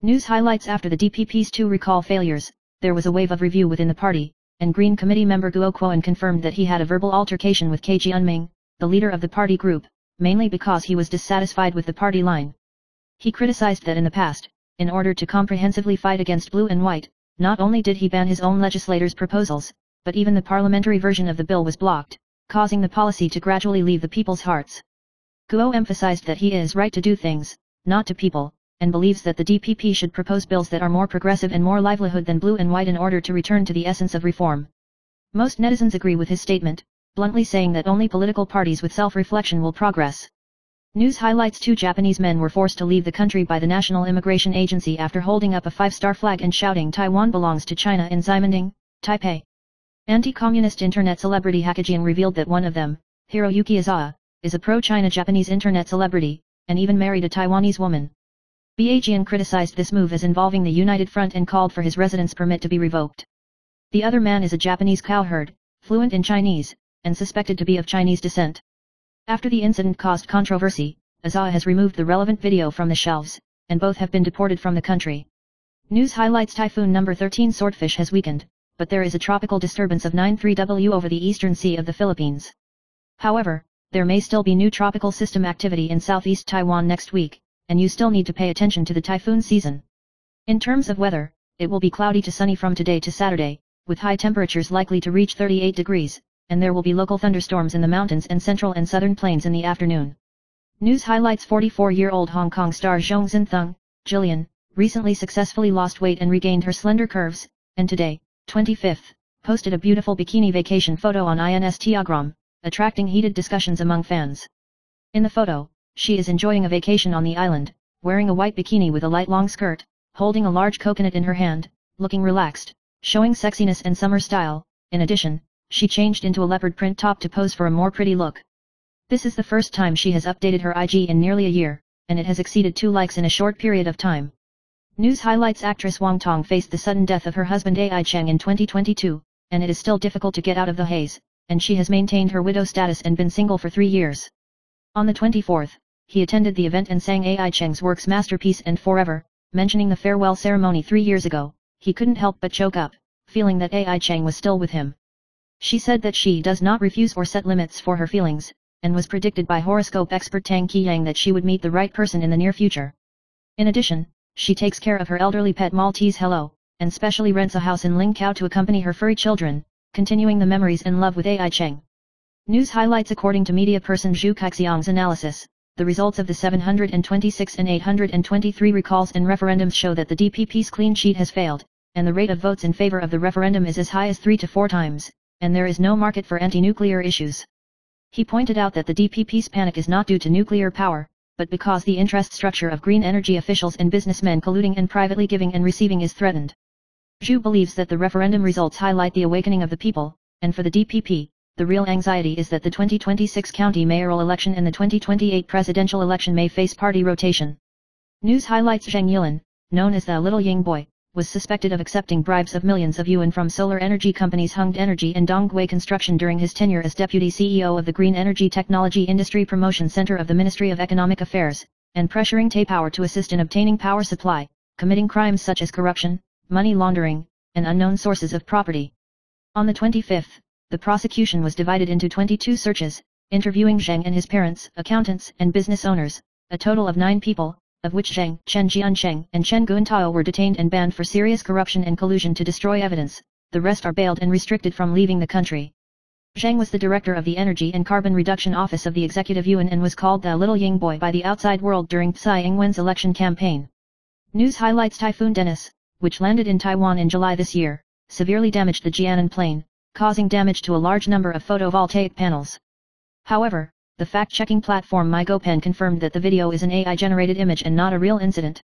News highlights: after the DPP's 2 recall failures, there was a wave of review within the party, and Green Committee member Guo Kuan confirmed that he had a verbal altercation with K. Jianming, the leader of the party group, mainly because he was dissatisfied with the party line. He criticized that in the past, in order to comprehensively fight against Blue and White, not only did he ban his own legislators' proposals, but even the parliamentary version of the bill was blocked, causing the policy to gradually leave the people's hearts. Guo emphasized that he is right to do things, not to people, and believes that the DPP should propose bills that are more progressive and more livelihood than Blue and White in order to return to the essence of reform. Most netizens agree with his statement, bluntly saying that only political parties with self-reflection will progress. News highlights: 2 Japanese men were forced to leave the country by the National Immigration Agency after holding up a 5-star flag and shouting Taiwan belongs to China in Ximending, Taipei. Anti-communist internet celebrity Hakajian revealed that one of them, Hiroyuki Izawa, is a pro-China Japanese internet celebrity, and even married a Taiwanese woman. Bajian criticized this move as involving the United Front and called for his residence permit to be revoked. The other man is a Japanese cowherd, fluent in Chinese, and suspected to be of Chinese descent. After the incident caused controversy, Izawa has removed the relevant video from the shelves, and both have been deported from the country. News highlights: Typhoon number 13 Swordfish has weakened, but there is a tropical disturbance of 9.3W over the eastern sea of the Philippines. However, there may still be new tropical system activity in southeast Taiwan next week, and you still need to pay attention to the typhoon season. In terms of weather, it will be cloudy to sunny from today to Saturday, with high temperatures likely to reach 38 degrees, and there will be local thunderstorms in the mountains and central and southern plains in the afternoon. News highlights: 44-year-old Hong Kong star Zhong Xintheng, Jillian, recently successfully lost weight and regained her slender curves, and today, 25th, posted a beautiful bikini vacation photo on Instagram, attracting heated discussions among fans. In the photo, she is enjoying a vacation on the island, wearing a white bikini with a light long skirt, holding a large coconut in her hand, looking relaxed, showing sexiness and summer style. In addition, she changed into a leopard print top to pose for a more pretty look. This is the first time she has updated her IG in nearly a year, and it has exceeded 2 likes in a short period of time. News highlights: actress Wang Tong faced the sudden death of her husband Ai Cheng in 2022, and it is still difficult to get out of the haze, and she has maintained her widow status and been single for 3 years. On the 24th, he attended the event and sang Ai Cheng's works Masterpiece and Forever, mentioning the farewell ceremony 3 years ago, he couldn't help but choke up, feeling that Ai Cheng was still with him. She said that she does not refuse or set limits for her feelings, and was predicted by horoscope expert Tang Qiyang that she would meet the right person in the near future. In addition, she takes care of her elderly pet Maltese Hello, and specially rents a house in Lingkou to accompany her furry children, continuing the memories and love with Ai Cheng. News highlights. According to media person Zhu Kaixiang's analysis, the results of the 726 and 823 recalls and referendums show that the DPP's clean sheet has failed, and the rate of votes in favor of the referendum is as high as 3 to 4 times, and there is no market for anti-nuclear issues. He pointed out that the DPP's panic is not due to nuclear power, but because the interest structure of green energy officials and businessmen colluding and privately giving and receiving is threatened. Zhu believes that the referendum results highlight the awakening of the people, and for the DPP, the real anxiety is that the 2026 county mayoral election and the 2028 presidential election may face party rotation. News highlights. Zheng Yilan, known as the Little Ying Boy, was suspected of accepting bribes of millions of yuan from solar energy companies Hongde Energy and Donggui Construction during his tenure as deputy CEO of the Green Energy Technology Industry Promotion Center of the Ministry of Economic Affairs, and pressuring Taipower to assist in obtaining power supply, committing crimes such as corruption, money laundering, and unknown sources of property. On the 25th, the prosecution was divided into 22 searches, interviewing Zheng and his parents, accountants, and business owners, a total of 9 people, of which Zheng, Chen Jiansheng, and Chen Guantao were detained and banned for serious corruption and collusion to destroy evidence. The rest are bailed and restricted from leaving the country. Zheng was the director of the Energy and Carbon Reduction Office of the Executive Yuan and was called the Little Ying Boy by the outside world during Tsai Ing-wen's election campaign. News highlights. Typhoon Dennis, which landed in Taiwan in July this year, severely damaged the Jianan Plain, causing damage to a large number of photovoltaic panels. However, the fact-checking platform MyGoPen confirmed that the video is an AI-generated image and not a real incident.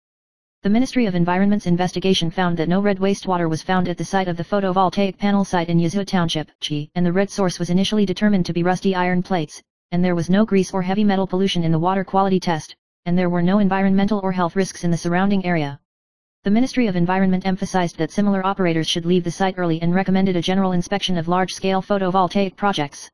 The Ministry of Environment's investigation found that no red wastewater was found at the site of the photovoltaic panel site in Yazhou Township, Qi, and the red source was initially determined to be rusty iron plates, and there was no grease or heavy metal pollution in the water quality test, and there were no environmental or health risks in the surrounding area. The Ministry of Environment emphasized that similar operators should leave the site early and recommended a general inspection of large-scale photovoltaic projects.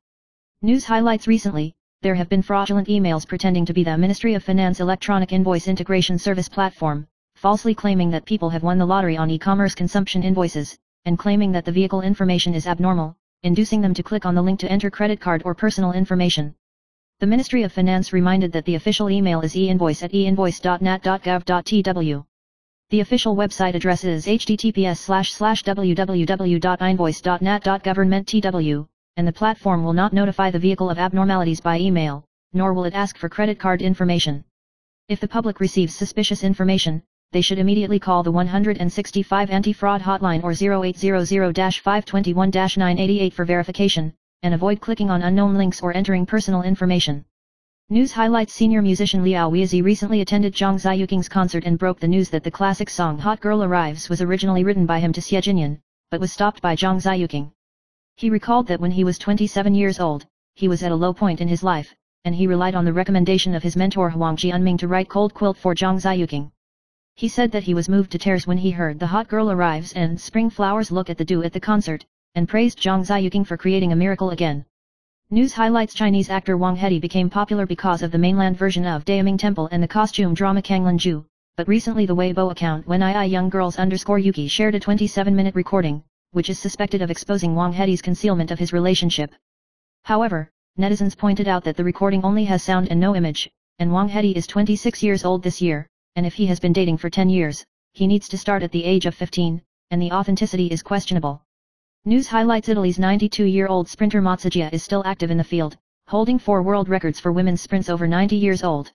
News highlights. Recently, there have been fraudulent emails pretending to be the Ministry of Finance electronic invoice integration service platform, falsely claiming that people have won the lottery on e-commerce consumption invoices, and claiming that the vehicle information is abnormal, inducing them to click on the link to enter credit card or personal information. The Ministry of Finance reminded that the official email is e-invoice at einvoice.nat.gov.tw. The official website address is https://www.einvoice.nat.government.tw, and the platform will not notify the vehicle of abnormalities by email, nor will it ask for credit card information. If the public receives suspicious information, they should immediately call the 165 anti-fraud hotline or 0800-521-988 for verification, and avoid clicking on unknown links or entering personal information. News highlights. Senior musician Liao Weizi recently attended Zhang Ziyuking's concert and broke the news that the classic song Hot Girl Arrives was originally written by him to Xie Jinyan, but was stopped by Zhang Ziyuking. He recalled that when he was 27 years old, he was at a low point in his life, and he relied on the recommendation of his mentor Huang Jianming to write Cold Quilt for Zhang Ziyuking. He said that he was moved to tears when he heard the Hot Girl Arrives and Spring Flowers Look at the Dew at the concert, and praised Zhang Ziyuking for creating a miracle again. News highlights. Chinese actor Wang Hedi became popular because of the mainland version of Daiming Temple and the costume drama Kanglan Ju, but recently the Weibo account WenIIYoungGirls_Yuki shared a 27-minute recording, which is suspected of exposing Wang Hedi's concealment of his relationship. However, netizens pointed out that the recording only has sound and no image, and Wang Hedi is 26 years old this year, and if he has been dating for 10 years, he needs to start at the age of 15, and the authenticity is questionable. News highlights. Italy's 92-year-old sprinter Matsugia is still active in the field, holding 4 world records for women's sprints over 90 years old.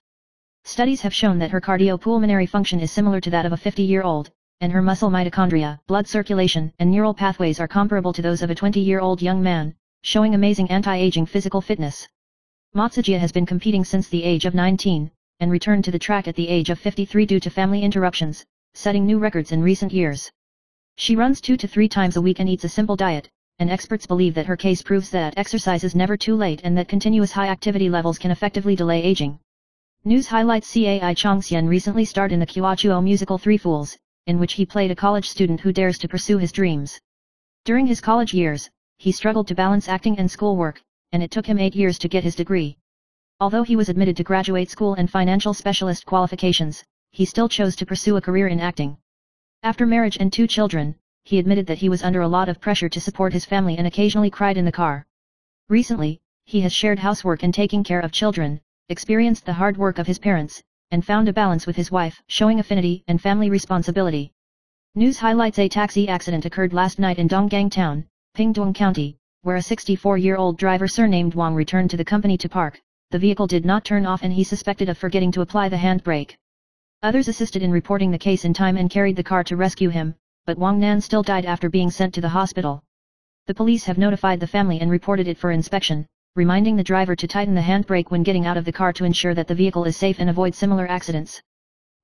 Studies have shown that her cardiopulmonary function is similar to that of a 50-year-old, and her muscle mitochondria, blood circulation, and neural pathways are comparable to those of a 20-year-old young man, showing amazing anti-aging physical fitness. Matsugia has been competing since the age of 19, and returned to the track at the age of 53 due to family interruptions, setting new records in recent years. She runs 2 to 3 times a week and eats a simple diet, and experts believe that her case proves that exercise is never too late and that continuous high activity levels can effectively delay aging. News highlights. Cai Chongxian recently starred in the Qiachuo musical Three Fools, in which he played a college student who dares to pursue his dreams. During his college years, he struggled to balance acting and schoolwork, and it took him 8 years to get his degree. Although he was admitted to graduate school and financial specialist qualifications, he still chose to pursue a career in acting. After marriage and 2 children, he admitted that he was under a lot of pressure to support his family and occasionally cried in the car. Recently, he has shared housework and taking care of children, experienced the hard work of his parents, and found a balance with his wife, showing affinity and family responsibility. News highlights: a taxi accident occurred last night in Donggang Town, Pingtung County, where a 64-year-old driver surnamed Wang returned to the company to park. The vehicle did not turn off and he suspected of forgetting to apply the handbrake. Others assisted in reporting the case in time and carried the car to rescue him, but Wang Nan still died after being sent to the hospital. The police have notified the family and reported it for inspection, reminding the driver to tighten the handbrake when getting out of the car to ensure that the vehicle is safe and avoid similar accidents.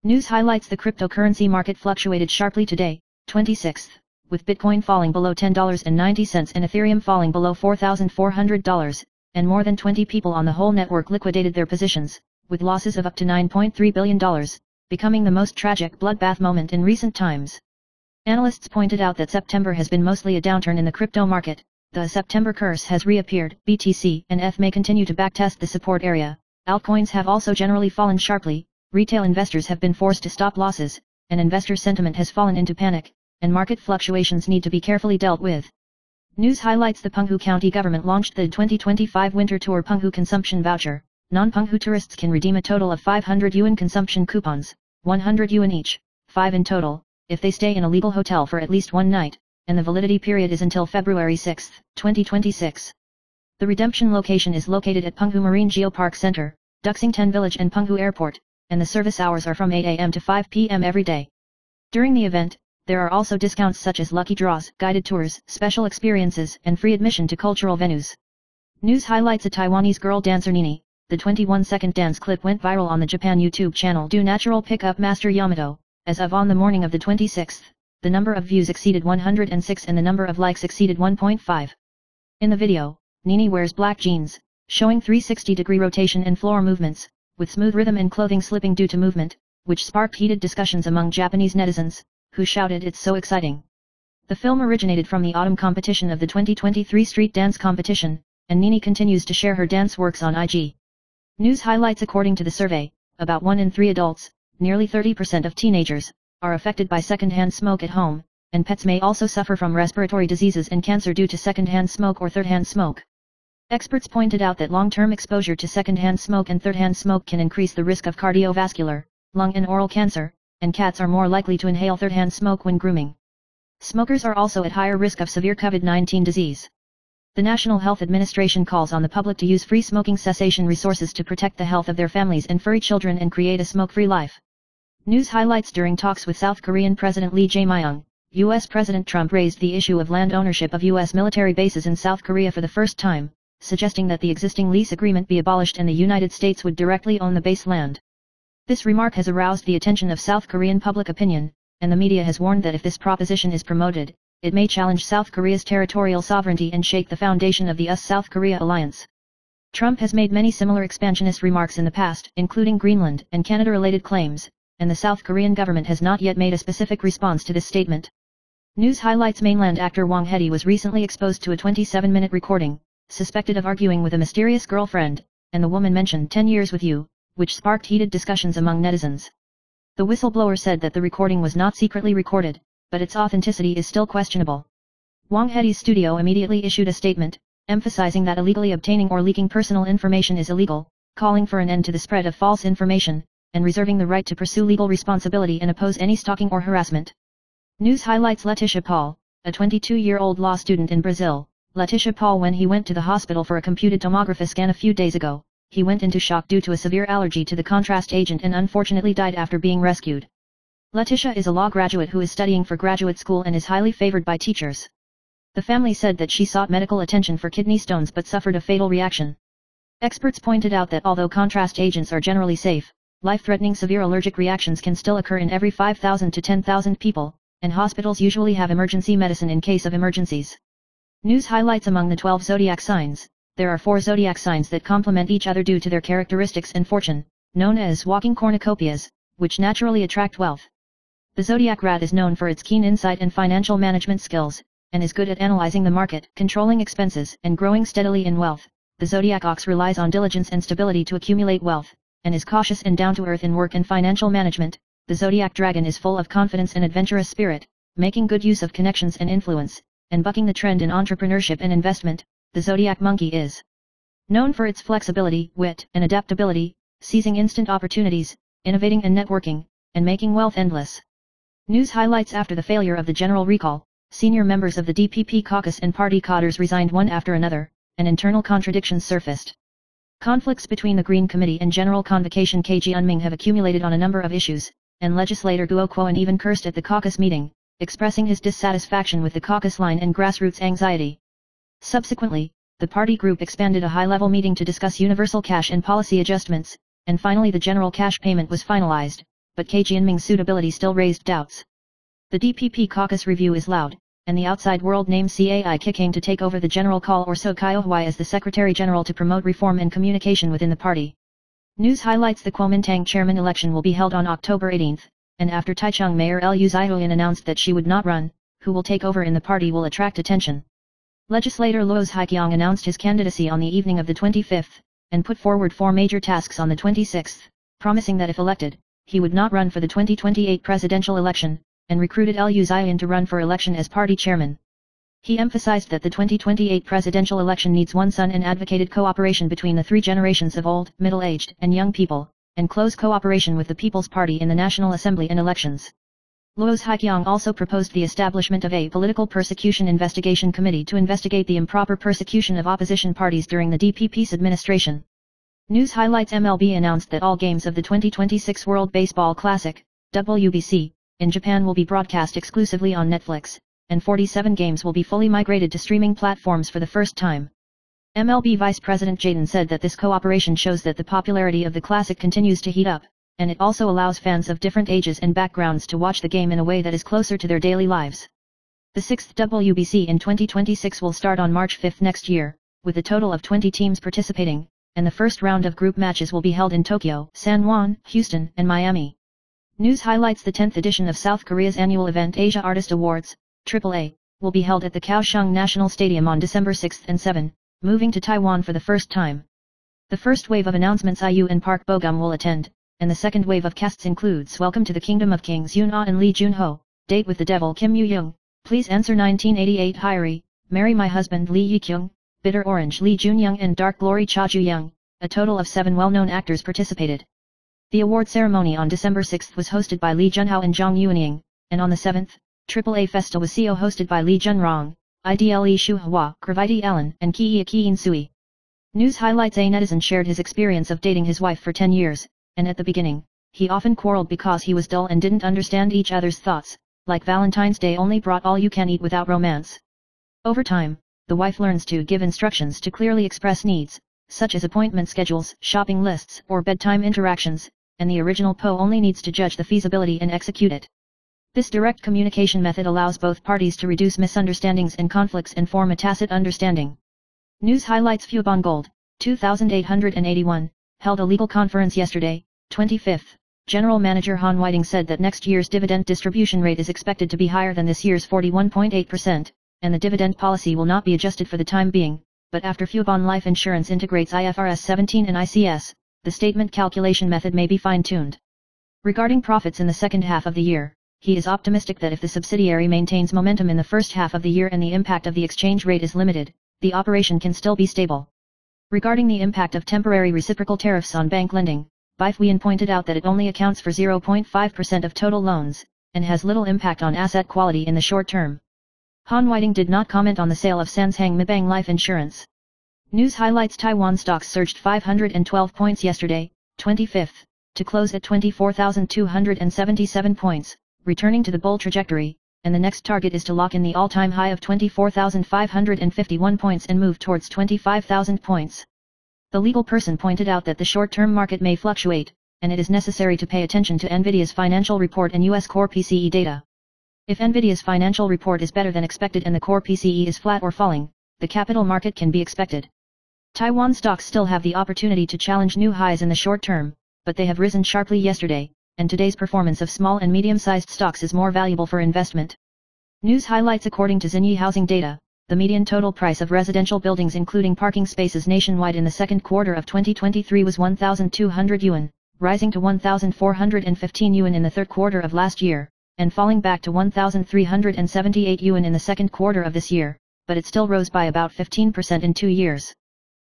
News highlights: the cryptocurrency market fluctuated sharply today, 26th, with Bitcoin falling below $10.90 and Ethereum falling below $4,400, and more than 20 people on the whole network liquidated their positions, with losses of up to $9.3 billion, becoming the most tragic bloodbath moment in recent times. Analysts pointed out that September has been mostly a downturn in the crypto market. The September curse has reappeared. BTC and ETH may continue to backtest the support area. Altcoins have also generally fallen sharply. Retail investors have been forced to stop losses, and investor sentiment has fallen into panic, and market fluctuations need to be carefully dealt with. News highlights: the Penghu County government launched the 2025 Winter Tour Penghu Consumption Voucher. Non-Penghu tourists can redeem a total of 500 yuan consumption coupons, 100 yuan each, 5 in total, if they stay in a legal hotel for at least 1 night, and the validity period is until February 6, 2026. The redemption location is located at Penghu Marine Geopark Center, Duxingten Village and Penghu Airport, and the service hours are from 8 a.m. to 5 p.m. every day. During the event, there are also discounts such as lucky draws, guided tours, special experiences, and free admission to cultural venues. News highlights: a Taiwanese girl dancer Nini. The 21-second dance clip went viral on the Japan YouTube channel Do Natural Pickup Master Yamato. As of on the morning of the 26th, the number of views exceeded 106 and the number of likes exceeded 1.5. In the video, Nini wears black jeans, showing 360-degree rotation and floor movements, with smooth rhythm and clothing slipping due to movement, which sparked heated discussions among Japanese netizens, who shouted, "It's so exciting." The film originated from the autumn competition of the 2023 street dance competition, and Nini continues to share her dance works on IG. News highlights: according to the survey, about 1 in 3 adults, nearly 30% of teenagers, are affected by secondhand smoke at home, and pets may also suffer from respiratory diseases and cancer due to secondhand smoke or thirdhand smoke. Experts pointed out that long-term exposure to secondhand smoke and thirdhand smoke can increase the risk of cardiovascular, lung and oral cancer, and cats are more likely to inhale thirdhand smoke when grooming. Smokers are also at higher risk of severe COVID-19 disease. The National Health Administration calls on the public to use free smoking cessation resources to protect the health of their families and furry children and create a smoke-free life. News highlights: during talks with South Korean President Lee Jae-myung, U.S. President Trump raised the issue of land ownership of U.S. military bases in South Korea for the first time, suggesting that the existing lease agreement be abolished and the United States would directly own the base land. This remark has aroused the attention of South Korean public opinion, and the media has warned that if this proposition is promoted, it may challenge South Korea's territorial sovereignty and shake the foundation of the US-South Korea alliance. Trump has made many similar expansionist remarks in the past, including Greenland and Canada-related claims, and the South Korean government has not yet made a specific response to this statement. News highlights: mainland actor Wang Hedi was recently exposed to a 27-minute recording, suspected of arguing with a mysterious girlfriend, and the woman mentioned 10 years with you, which sparked heated discussions among netizens. The whistleblower said that the recording was not secretly recorded, but its authenticity is still questionable. Wang Hedi's studio immediately issued a statement, emphasizing that illegally obtaining or leaking personal information is illegal, calling for an end to the spread of false information, and reserving the right to pursue legal responsibility and oppose any stalking or harassment. News highlights: Letitia Paul, a 22-year-old law student in Brazil. Letitia Paul, when he went to the hospital for a computed tomography scan a few days ago, he went into shock due to a severe allergy to the contrast agent and unfortunately died after being rescued. Letitia is a law graduate who is studying for graduate school and is highly favored by teachers. The family said that she sought medical attention for kidney stones but suffered a fatal reaction. Experts pointed out that although contrast agents are generally safe, life-threatening severe allergic reactions can still occur in every 5,000 to 10,000 people, and hospitals usually have emergency medicine in case of emergencies. News highlights: among the 12 zodiac signs, there are 4 zodiac signs that complement each other due to their characteristics and fortune, known as walking cornucopias, which naturally attract wealth. The zodiac rat is known for its keen insight and financial management skills, and is good at analyzing the market, controlling expenses, and growing steadily in wealth. The zodiac ox relies on diligence and stability to accumulate wealth, and is cautious and down-to-earth in work and financial management. the zodiac dragon is full of confidence and adventurous spirit, making good use of connections and influence, and bucking the trend in entrepreneurship and investment. The zodiac monkey is known for its flexibility, wit, and adaptability, seizing instant opportunities, innovating and networking, and making wealth endless. News highlights: after the failure of the general recall, senior members of the DPP caucus and party cadres resigned one after another, and internal contradictions surfaced. Conflicts between the Green Committee and General Convocation KG Unming have accumulated on a number of issues, and legislator Guo Kuan even cursed at the caucus meeting, expressing his dissatisfaction with the caucus line and grassroots anxiety. Subsequently, the party group expanded a high-level meeting to discuss universal cash and policy adjustments, and finally the general cash payment was finalized, but KG Unming's suitability still raised doubts. The DPP caucus review is loud, and the outside world named Cai came to take over the general call or so Kaiowai as the Secretary General to promote reform and communication within the party. News highlights: the Kuomintang chairman election will be held on October 18, and after Taichung Mayor Liu Zihuan announced that she would not run, who will take over in the party will attract attention. Legislator Luo Zhiqiang announced his candidacy on the evening of the 25th, and put forward 4 major tasks on the 26th, promising that if elected, he would not run for the 2028 presidential election, and recruited Liu Zihuan to run for election as party chairman. He emphasized that the 2028 presidential election needs one son and advocated cooperation between the 3 generations of old, middle-aged, and young people, and close cooperation with the People's Party in the National Assembly and elections. Luo Zhiqiang also proposed the establishment of a political persecution investigation committee to investigate the improper persecution of opposition parties during the DPP's administration. News highlights: MLB announced that all games of the 2026 World Baseball Classic, WBC, in Japan will be broadcast exclusively on Netflix, and 47 games will be fully migrated to streaming platforms for the first time. MLB Vice President Jaden said that this cooperation shows that the popularity of the Classic continues to heat up, and it also allows fans of different ages and backgrounds to watch the game in a way that is closer to their daily lives. The 6th WBC in 2026 will start on March 5 next year, with a total of 20 teams participating, and the first round of group matches will be held in Tokyo, San Juan, Houston, and Miami. News highlights: the 10th edition of South Korea's annual event Asia Artist Awards, AAA, will be held at the Kaohsiung National Stadium on December 6 and 7, moving to Taiwan for the first time. The first wave of announcements IU and Park Bo-gum will attend, and the second wave of casts includes Welcome to the Kingdom of Kings Yoon-ah and Lee Jun-ho, Date with the Devil Kim Yu-young, Please Answer 1988 Hyori, Marry My Husband Lee Yi-kyung, Bitter Orange Lee Jun-young and Dark Glory Cha Ju-young. A total of 7 well-known actors participated. The award ceremony on December 6 was hosted by Lee Junho and Jong Eun-ing, and on the 7th, AAA Festa was CO hosted by Lee Jun-rong, IDLE Shu Hwa, Kraviti Allen, and Ki Kiin Sui. News highlights: a netizen shared his experience of dating his wife for 10 years, and at the beginning, he often quarreled because he was dull and didn't understand each other's thoughts, like Valentine's Day only brought all you can eat without romance. Over time, the wife learns to give instructions to clearly express needs, such as appointment schedules, shopping lists, or bedtime interactions, and the original Po only needs to judge the feasibility and execute it. This direct communication method allows both parties to reduce misunderstandings and conflicts and form a tacit understanding. News highlights: Fubon Gold, 2881, held a legal conference yesterday, 25th. General Manager Han Whiting said that next year's dividend distribution rate is expected to be higher than this year's 41.8%, and the dividend policy will not be adjusted for the time being. But after Fubon Life Insurance integrates IFRS 17 and ICS, the statement calculation method may be fine-tuned. Regarding profits in the second half of the year, he is optimistic that if the subsidiary maintains momentum in the first half of the year and the impact of the exchange rate is limited, the operation can still be stable. Regarding the impact of temporary reciprocal tariffs on bank lending, Bifwian pointed out that it only accounts for 0.5% of total loans, and has little impact on asset quality in the short term. Han Whiting did not comment on the sale of Sanshang Mibang Life Insurance. News highlights: Taiwan stocks surged 512 points yesterday, 25th, to close at 24,277 points, returning to the bull trajectory, and the next target is to lock in the all-time high of 24,551 points and move towards 25,000 points. The legal person pointed out that the short-term market may fluctuate, and it is necessary to pay attention to Nvidia's financial report and US core PCE data. If Nvidia's financial report is better than expected and the core PCE is flat or falling, the capital market can be expected. Taiwan stocks still have the opportunity to challenge new highs in the short term, but they have risen sharply yesterday, and today's performance of small and medium-sized stocks is more valuable for investment. News highlights: according to Xinyi housing data, the median total price of residential buildings including parking spaces nationwide in the second quarter of 2023 was 1,200 yuan, rising to 1,415 yuan in the third quarter of last year, and falling back to 1,378 yuan in the second quarter of this year, but it still rose by about 15% in 2 years.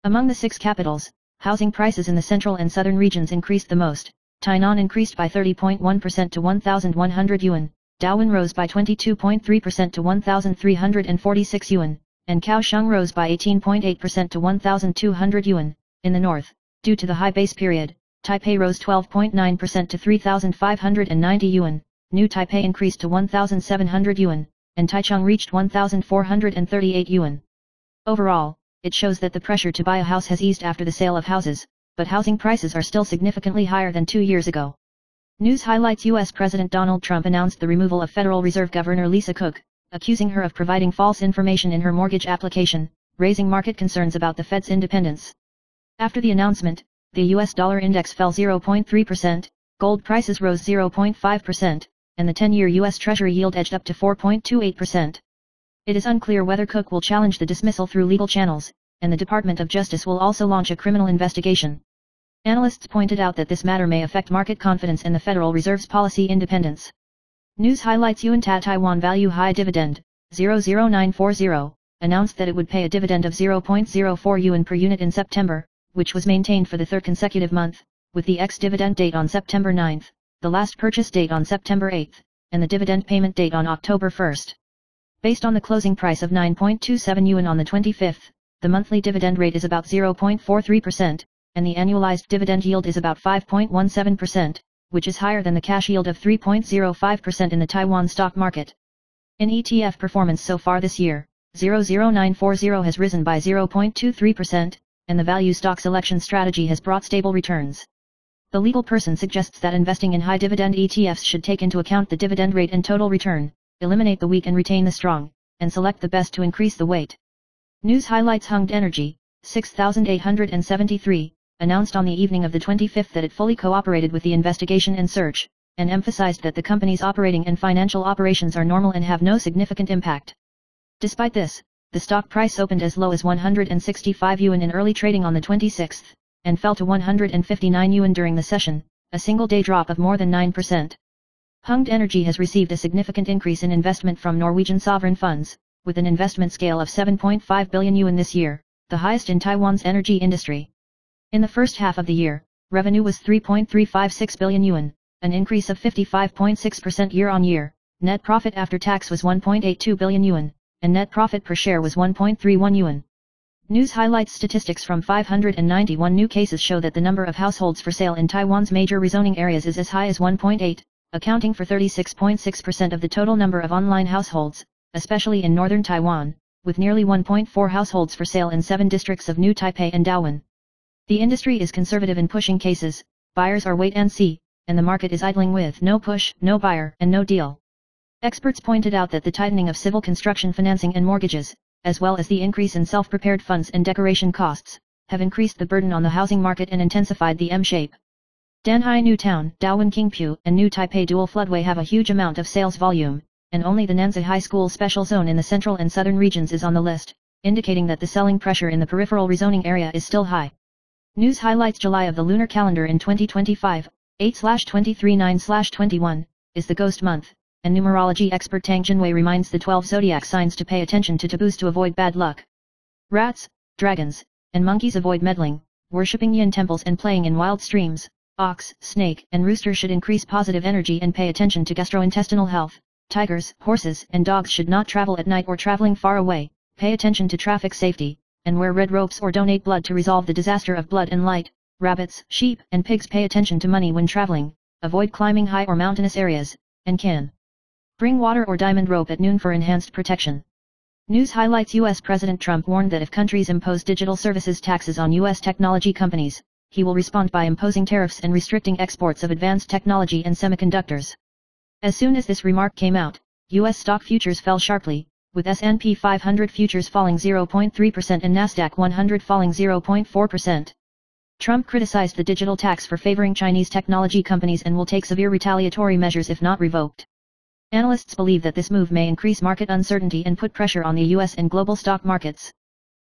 Among the 6 capitals, housing prices in the central and southern regions increased the most. Tainan increased by 30.1% to 1,100 yuan, Dawin rose by 22.3% to 1,346 yuan, and Kaohsiung rose by 18.8% to 1,200 yuan. In the north, due to the high base period, Taipei rose 12.9% to 3,590 yuan, New Taipei increased to 1,700 yuan, and Taichung reached 1,438 yuan. Overall, it shows that the pressure to buy a house has eased after the sale of houses, but housing prices are still significantly higher than 2 years ago. News highlights: U.S. President Donald Trump announced the removal of Federal Reserve Governor Lisa Cook, accusing her of providing false information in her mortgage application, raising market concerns about the Fed's independence. After the announcement, the U.S. dollar index fell 0.3%, gold prices rose 0.5%, and the 10-year U.S. Treasury yield edged up to 4.28%. It is unclear whether Cook will challenge the dismissal through legal channels, and the Department of Justice will also launch a criminal investigation. Analysts pointed out that this matter may affect market confidence in the Federal Reserve's policy independence. News highlights: Yuan Taiwan Value High Dividend, 00940, announced that it would pay a dividend of 0.04 yuan per unit in September, which was maintained for the third consecutive month, with the ex-dividend date on September 9, the last purchase date on September 8, and the dividend payment date on October 1. Based on the closing price of 9.27 yuan on the 25th, the monthly dividend rate is about 0.43%, and the annualized dividend yield is about 5.17%, which is higher than the cash yield of 3.05% in the Taiwan stock market. In ETF performance so far this year, 00940 has risen by 0.23%, and the value stock selection strategy has brought stable returns. The legal person suggests that investing in high dividend ETFs should take into account the dividend rate and total return, eliminate the weak and retain the strong, and select the best to increase the weight. News highlights: Hungd Energy, 6873, announced on the evening of the 25th that it fully cooperated with the investigation and search, and emphasized that the company's operating and financial operations are normal and have no significant impact. Despite this, the stock price opened as low as 165 yuan in early trading on the 26th, and fell to 159 yuan during the session, a single-day drop of more than 9%. Hungd Energy has received a significant increase in investment from Norwegian sovereign funds, with an investment scale of 7.5 billion yuan this year, the highest in Taiwan's energy industry. In the first half of the year, revenue was 3.356 billion yuan, an increase of 55.6% year-on-year, net profit after tax was 1.82 billion yuan, and net profit per share was 1.31 yuan. News highlights: statistics from 591 new cases show that the number of households for sale in Taiwan's major rezoning areas is as high as 1.8, accounting for 36.6% of the total number of online households, especially in northern Taiwan, with nearly 1.4 households for sale in 7 districts of New Taipei and Dawin. The industry is conservative in pushing cases, buyers are wait and see, and the market is idling with no push, no buyer, and no deal. Experts pointed out that the tightening of civil construction financing and mortgages, as well as the increase in self-prepared funds and decoration costs, have increased the burden on the housing market and intensified the M-shape. Danhai New Town, Dawin Qingpu, and New Taipei Dual Floodway have a huge amount of sales volume, and only the Nanzai High School Special Zone in the central and southern regions is on the list, indicating that the selling pressure in the peripheral rezoning area is still high. News highlights: July of the lunar calendar in 2025, 8/23/9/21, is the ghost month, and numerology expert Tang Jinwei reminds the 12 zodiac signs to pay attention to taboos to avoid bad luck. Rats, dragons, and monkeys avoid meddling, worshipping yin temples and playing in wild streams. Ox, snake, and rooster should increase positive energy and pay attention to gastrointestinal health. Tigers, horses, and dogs should not travel at night or traveling far away, pay attention to traffic safety, and wear red ropes or donate blood to resolve the disaster of blood and light. Rabbits, sheep, and pigs pay attention to money when traveling, avoid climbing high or mountainous areas, and can bring water or diamond rope at noon for enhanced protection. News highlights: U.S. President Trump warned that if countries impose digital services taxes on U.S. technology companies, he will respond by imposing tariffs and restricting exports of advanced technology and semiconductors. As soon as this remark came out, U.S. stock futures fell sharply, with S&P 500 futures falling 0.3% and Nasdaq 100 falling 0.4%. Trump criticized the digital tax for favoring Chinese technology companies and will take severe retaliatory measures if not revoked. Analysts believe that this move may increase market uncertainty and put pressure on the U.S. and global stock markets.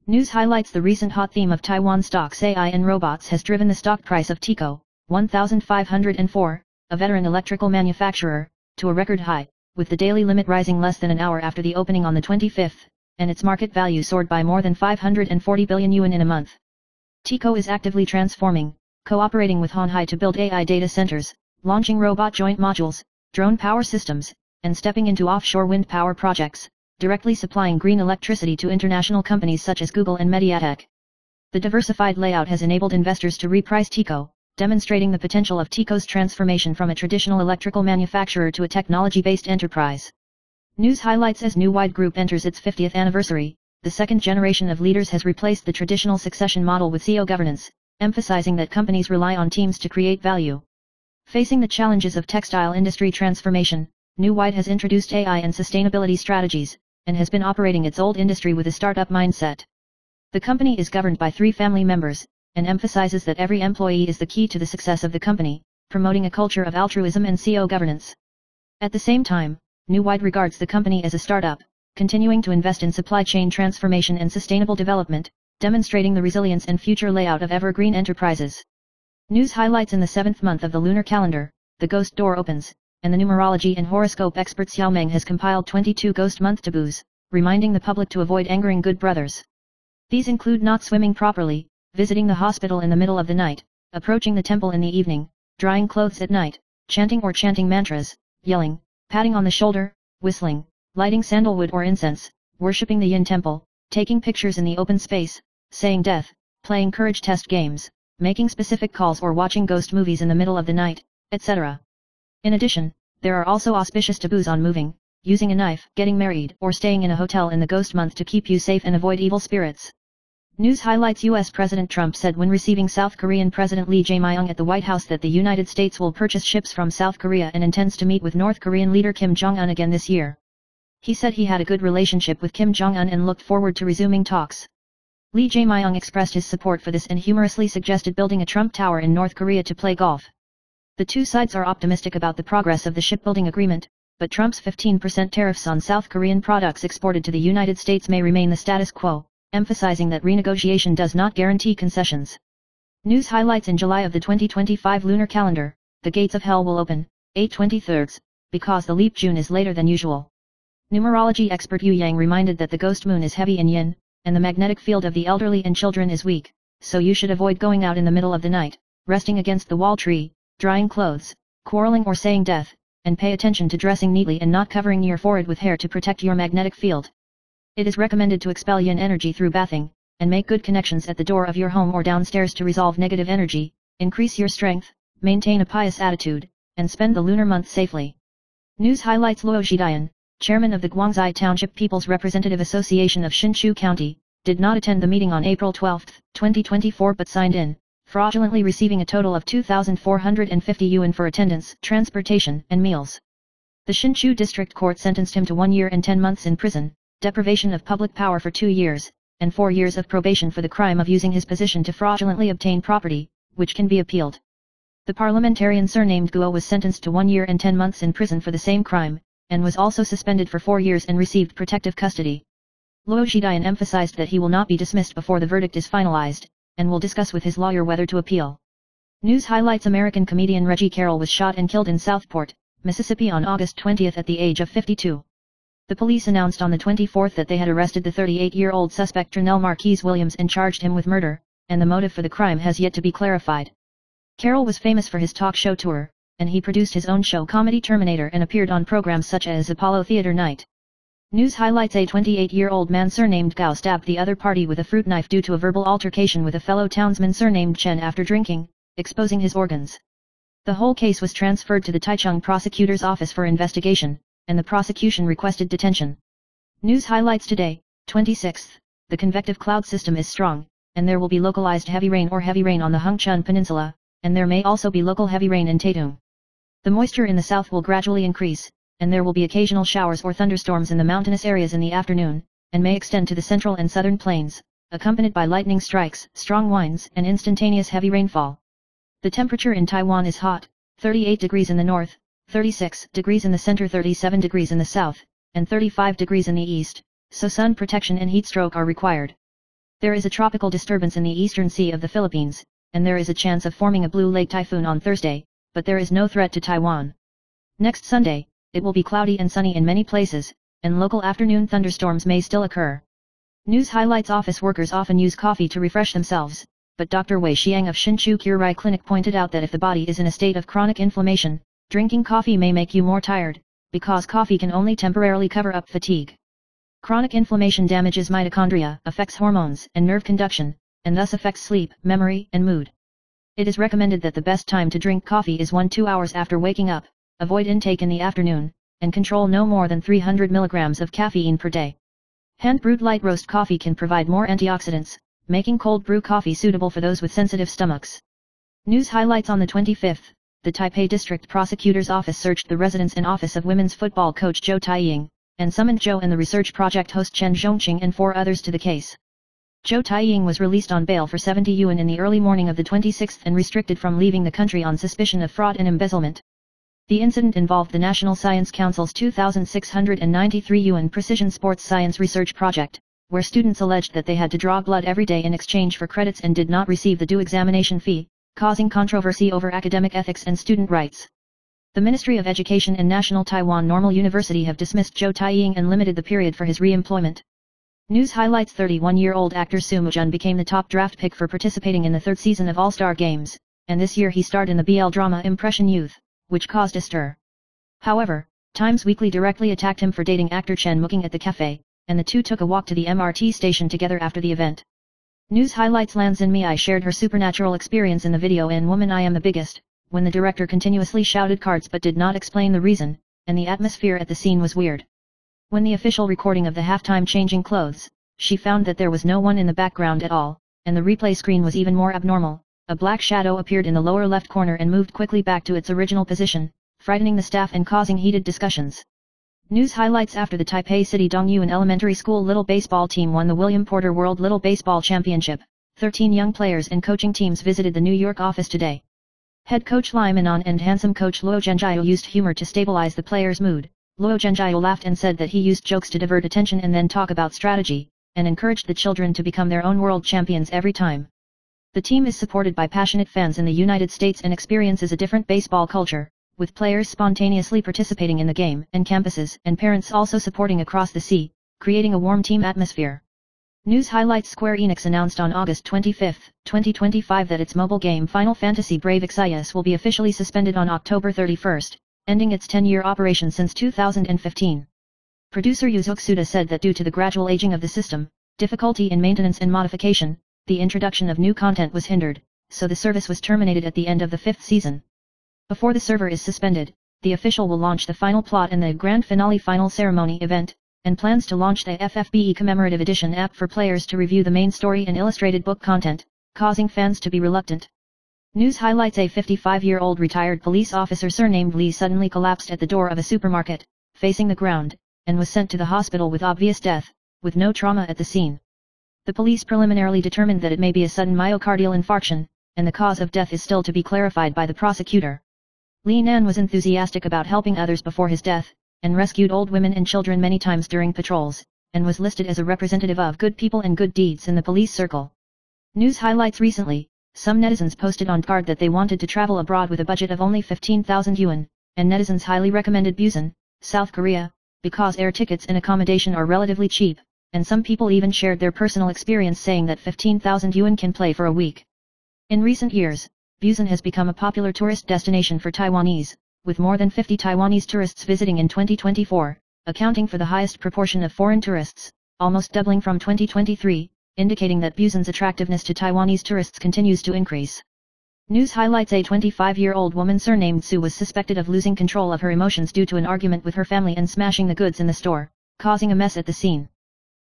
News highlights: the recent hot theme of Taiwan stocks, AI and robots, has driven the stock price of TICO, 1504, a veteran electrical manufacturer, to a record high, with the daily limit rising less than an hour after the opening on the 25th, and its market value soared by more than 540 billion yuan in a month. TICO is actively transforming, cooperating with Honhai to build AI data centers, launching robot joint modules, drone power systems, and stepping into offshore wind power projects, directly supplying green electricity to international companies such as Google and Mediatek. The diversified layout has enabled investors to reprice TICO, demonstrating the potential of TICO's transformation from a traditional electrical manufacturer to a technology-based enterprise. News highlights: as New Wide Group enters its 50th anniversary, the second generation of leaders has replaced the traditional succession model with CEO governance, emphasizing that companies rely on teams to create value. Facing the challenges of textile industry transformation, New Wide has introduced AI and sustainability strategies, and has been operating its old industry with a startup mindset. The company is governed by 3 family members, and emphasizes that every employee is the key to the success of the company, promoting a culture of altruism and CEO governance. At the same time, New Wide regards the company as a startup, continuing to invest in supply chain transformation and sustainable development, demonstrating the resilience and future layout of evergreen enterprises. News highlights: in the 7th month of the lunar calendar, the ghost door opens, and the numerology and horoscope expert Xiao Meng has compiled 22 ghost month taboos, reminding the public to avoid angering good brothers. These include not swimming properly, visiting the hospital in the middle of the night, approaching the temple in the evening, drying clothes at night, chanting or chanting mantras, yelling, patting on the shoulder, whistling, lighting sandalwood or incense, worshipping the Yin temple, taking pictures in the open space, saying death, playing courage test games, making specific calls or watching ghost movies in the middle of the night, etc. In addition, there are also auspicious taboos on moving, using a knife, getting married, or staying in a hotel in the ghost month to keep you safe and avoid evil spirits. News highlights: U.S. President Trump said when receiving South Korean President Lee Jae-myung at the White House that the United States will purchase ships from South Korea and intends to meet with North Korean leader Kim Jong-un again this year. He said he had a good relationship with Kim Jong-un and looked forward to resuming talks. Lee Jae-myung expressed his support for this and humorously suggested building a Trump Tower in North Korea to play golf. The two sides are optimistic about the progress of the shipbuilding agreement, but Trump's 15% tariffs on South Korean products exported to the United States may remain the status quo, emphasizing that renegotiation does not guarantee concessions. News highlights: in July of the 2025 lunar calendar, the gates of hell will open, 8/23, because the leap June is later than usual. Numerology expert Yu Yang reminded that the ghost moon is heavy in yin, and the magnetic field of the elderly and children is weak, so you should avoid going out in the middle of the night, resting against the wall tree, drying clothes, quarreling or saying death, and pay attention to dressing neatly and not covering your forehead with hair to protect your magnetic field. It is recommended to expel yin energy through bathing, and make good connections at the door of your home or downstairs to resolve negative energy, increase your strength, maintain a pious attitude, and spend the lunar month safely. News highlights: Luo Zhidian, chairman of the Guangzhou Township People's Representative Association of Hsinchu County, did not attend the meeting on April 12, 2024 but signed in, fraudulently receiving a total of 2,450 yuan for attendance, transportation, and meals. The Hsinchu District Court sentenced him to 1 year and 10 months in prison, deprivation of public power for 2 years, and 4 years of probation for the crime of using his position to fraudulently obtain property, which can be appealed. The parliamentarian surnamed Guo was sentenced to 1 year and 10 months in prison for the same crime, and was also suspended for 4 years and received protective custody. Luo Zhidian emphasized that he will not be dismissed before the verdict is finalized, and will discuss with his lawyer whether to appeal. News highlights: American comedian Reggie Carroll was shot and killed in Southport, Mississippi on August 20 at the age of 52. The police announced on the 24th that they had arrested the 38-year-old suspect Trinell Marquise Williams and charged him with murder, and the motive for the crime has yet to be clarified. Carroll was famous for his talk show tour, and he produced his own show Comedy Terminator and appeared on programs such as Apollo Theater Night. News highlights: a 28-year-old man surnamed Gao stabbed the other party with a fruit knife due to a verbal altercation with a fellow townsman surnamed Chen after drinking, exposing his organs. The whole case was transferred to the Taichung prosecutor's office for investigation, and the prosecution requested detention. News highlights today, 26th, the convective cloud system is strong, and there will be localized heavy rain or heavy rain on the Hengchun Peninsula, and there may also be local heavy rain in Taitung. The moisture in the south will gradually increase, and there will be occasional showers or thunderstorms in the mountainous areas in the afternoon, and may extend to the central and southern plains, accompanied by lightning strikes, strong winds, and instantaneous heavy rainfall. The temperature in Taiwan is hot, 38 degrees in the north, 36 degrees in the center, 37 degrees in the south, and 35 degrees in the east, so sun protection and heat stroke are required. There is a tropical disturbance in the eastern sea of the Philippines, and there is a chance of forming a blue lake typhoon on Thursday, but there is no threat to Taiwan. Next Sunday, it will be cloudy and sunny in many places, and local afternoon thunderstorms may still occur. News highlights: office workers often use coffee to refresh themselves, but Dr. Wei Xiang of Hsinchu Curai Clinic pointed out that if the body is in a state of chronic inflammation, drinking coffee may make you more tired, because coffee can only temporarily cover up fatigue. Chronic inflammation damages mitochondria, affects hormones and nerve conduction, and thus affects sleep, memory, and mood. It is recommended that the best time to drink coffee is 1-2 hours after waking up, avoid intake in the afternoon, and control no more than 300 mg of caffeine per day. Hand-brewed light roast coffee can provide more antioxidants, making cold brew coffee suitable for those with sensitive stomachs. News highlights: on the 25th, the Taipei District Prosecutor's Office searched the residence and office of women's football coach Zhou Taiying, and summoned Zhou and the research project host Chen Zhongqing and 4 others to the case. Zhou Taiying was released on bail for 70 yuan in the early morning of the 26th and restricted from leaving the country on suspicion of fraud and embezzlement. The incident involved the National Science Council's 2,693 yuan Precision Sports Science Research Project, where students alleged that they had to draw blood every day in exchange for credits and did not receive the due examination fee, causing controversy over academic ethics and student rights. The Ministry of Education and National Taiwan Normal University have dismissed Zhou Taiying and limited the period for his re-employment. News highlights: 31-year-old actor Su Mujun became the top draft pick for participating in the 3rd season of All-Star Games, and this year he starred in the BL drama Impression Youth, which caused a stir. However, Times Weekly directly attacked him for dating actor Chen Muking at the cafe, and the two took a walk to the MRT station together after the event. News highlights: Lan Xinmei shared her supernatural experience in the video in Woman I Am the Biggest, when the director continuously shouted cards but did not explain the reason, and the atmosphere at the scene was weird. When the official recording of the halftime changing clothes, she found that there was no one in the background at all, and the replay screen was even more abnormal. A black shadow appeared in the lower left corner and moved quickly back to its original position, frightening the staff and causing heated discussions. News highlights: after the Taipei City Dongyuan Elementary School Little Baseball team won the William Porter World Little Baseball Championship, 13 young players and coaching teams visited the New York office today. Head coach Lai Manon and handsome coach Luo Zhenjiao used humor to stabilize the players' mood. Luo Zhenjiao laughed and said that he used jokes to divert attention and then talk about strategy, and encouraged the children to become their own world champions every time. The team is supported by passionate fans in the United States and experiences a different baseball culture, with players spontaneously participating in the game and campuses and parents also supporting across the sea, creating a warm team atmosphere. News highlights: Square Enix announced on August 25, 2025 that its mobile game Final Fantasy Brave Exvius will be officially suspended on October 31, ending its 10-year operation since 2015. Producer Yuzo Tsuda said that due to the gradual aging of the system, difficulty in maintenance and modification, the introduction of new content was hindered, so the service was terminated at the end of the 5th season. Before the server is suspended, the official will launch the final plot and the grand finale final ceremony event, and plans to launch the FFBE Commemorative Edition app for players to review the main story and illustrated book content, causing fans to be reluctant. News highlights: a 55-year-old retired police officer surnamed Lee suddenly collapsed at the door of a supermarket, facing the ground, and was sent to the hospital with obvious death, with no trauma at the scene. The police preliminarily determined that it may be a sudden myocardial infarction, and the cause of death is still to be clarified by the prosecutor. Li Nan was enthusiastic about helping others before his death, and rescued old women and children many times during patrols, and was listed as a representative of good people and good deeds in the police circle. News highlights: recently, some netizens posted on Card that they wanted to travel abroad with a budget of only 15,000 yuan, and netizens highly recommended Busan, South Korea, because air tickets and accommodation are relatively cheap, and some people even shared their personal experience saying that 15,000 yuan can play for a week. In recent years, Busan has become a popular tourist destination for Taiwanese, with more than 50 Taiwanese tourists visiting in 2024, accounting for the highest proportion of foreign tourists, almost doubling from 2023, indicating that Busan's attractiveness to Taiwanese tourists continues to increase. News highlights: a 25-year-old woman surnamed Su was suspected of losing control of her emotions due to an argument with her family and smashing the goods in the store, causing a mess at the scene.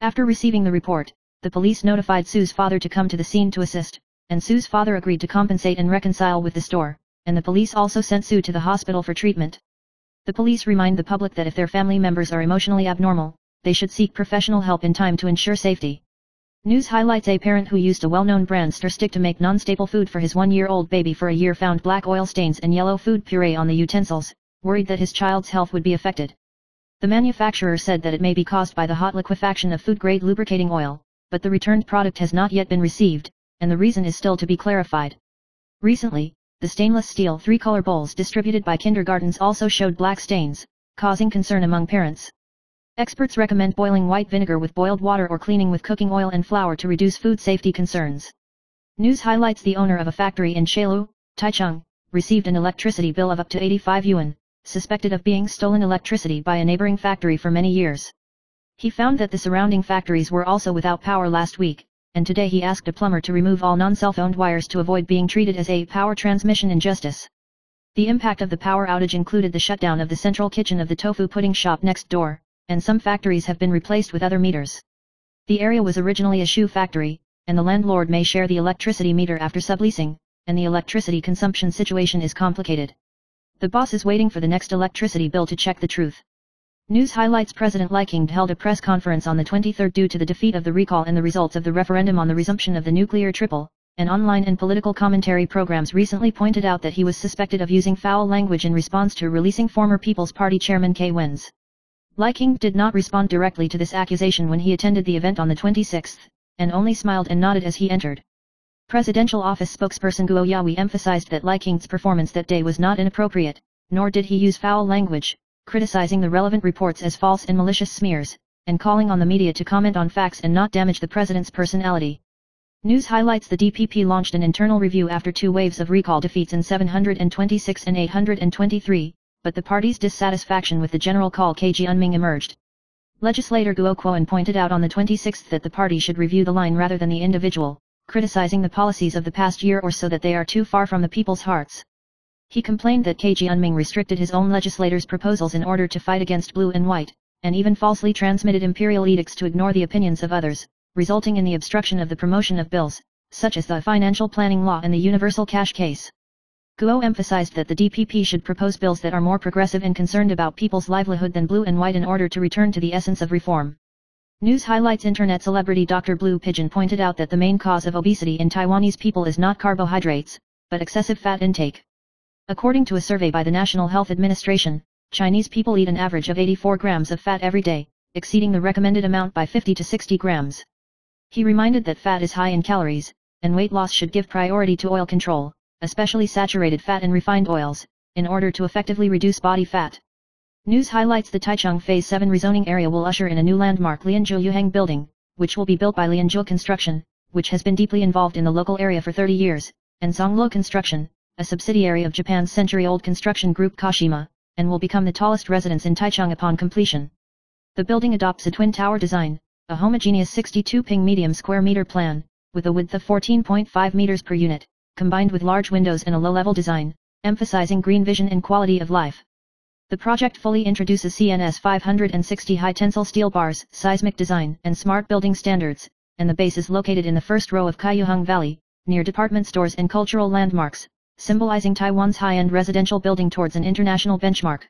After receiving the report, the police notified Su's father to come to the scene to assist, and Su's father agreed to compensate and reconcile with the store, and the police also sent Su to the hospital for treatment. The police remind the public that if their family members are emotionally abnormal, they should seek professional help in time to ensure safety. News highlights: a parent who used a well-known brand stir stick to make non-staple food for his 1-year-old baby for a year found black oil stains and yellow food puree on the utensils, worried that his child's health would be affected. The manufacturer said that it may be caused by the hot liquefaction of food-grade lubricating oil, but the returned product has not yet been received, and the reason is still to be clarified. Recently, the stainless steel 3-color bowls distributed by kindergartens also showed black stains, causing concern among parents. Experts recommend boiling white vinegar with boiled water or cleaning with cooking oil and flour to reduce food safety concerns. News highlights the owner of a factory in Chailu, Taichung, received an electricity bill of up to 85 yuan, suspected of being stolen electricity by a neighboring factory for many years. He found that the surrounding factories were also without power last week, and today he asked a plumber to remove all non-cell-phoned wires to avoid being treated as a power transmission injustice. The impact of the power outage included the shutdown of the central kitchen of the tofu pudding shop next door, and some factories have been replaced with other meters. The area was originally a shoe factory, and the landlord may share the electricity meter after subleasing, and the electricity consumption situation is complicated. The boss is waiting for the next electricity bill to check the truth. News highlights President Li Qiang held a press conference on the 23rd due to the defeat of the recall and the results of the referendum on the resumption of the nuclear triple, and online and political commentary programs recently pointed out that he was suspected of using foul language in response to releasing former People's Party chairman K. Wen's. Li Qiang did not respond directly to this accusation when he attended the event on the 26th, and only smiled and nodded as he entered. Presidential Office spokesperson Guo Yaoi emphasized that Li Qiang's performance that day was not inappropriate, nor did he use foul language, criticizing the relevant reports as false and malicious smears, and calling on the media to comment on facts and not damage the president's personality. News highlights the DPP launched an internal review after 2 waves of recall defeats in 726 and 823, but the party's dissatisfaction with the general call KG Unming emerged. Legislator Guo Quan pointed out on the 26th that the party should review the line rather than the individual, criticizing the policies of the past year or so that they are too far from the people's hearts. He complained that KG Unming restricted his own legislators' proposals in order to fight against blue and white, and even falsely transmitted imperial edicts to ignore the opinions of others, resulting in the obstruction of the promotion of bills, such as the financial planning law and the universal cash case. Guo emphasized that the DPP should propose bills that are more progressive and concerned about people's livelihood than blue and white in order to return to the essence of reform. News highlights Internet celebrity Dr. Blue Pigeon pointed out that the main cause of obesity in Taiwanese people is not carbohydrates, but excessive fat intake. According to a survey by the National Health Administration, Chinese people eat an average of 84 grams of fat every day, exceeding the recommended amount by 50 to 60 grams. He reminded that fat is high in calories, and weight loss should give priority to oil control, especially saturated fat and refined oils, in order to effectively reduce body fat. News highlights the Taichung Phase 7 rezoning area will usher in a new landmark Lianzhou Yuhang building, which will be built by Lianzhou Construction, which has been deeply involved in the local area for 30 years, and Zhongluo Construction, a subsidiary of Japan's century-old construction group Kashima, and will become the tallest residence in Taichung upon completion. The building adopts a twin-tower design, a homogeneous 62-ping medium square meter plan, with a width of 14.5 meters per unit, combined with large windows and a low-level design, emphasizing green vision and quality of life. The project fully introduces CNS 560 high-tensile steel bars, seismic design, and smart building standards, and the base is located in the first row of Kaiyuhung Valley, near department stores and cultural landmarks, symbolizing Taiwan's high-end residential building towards an international benchmark.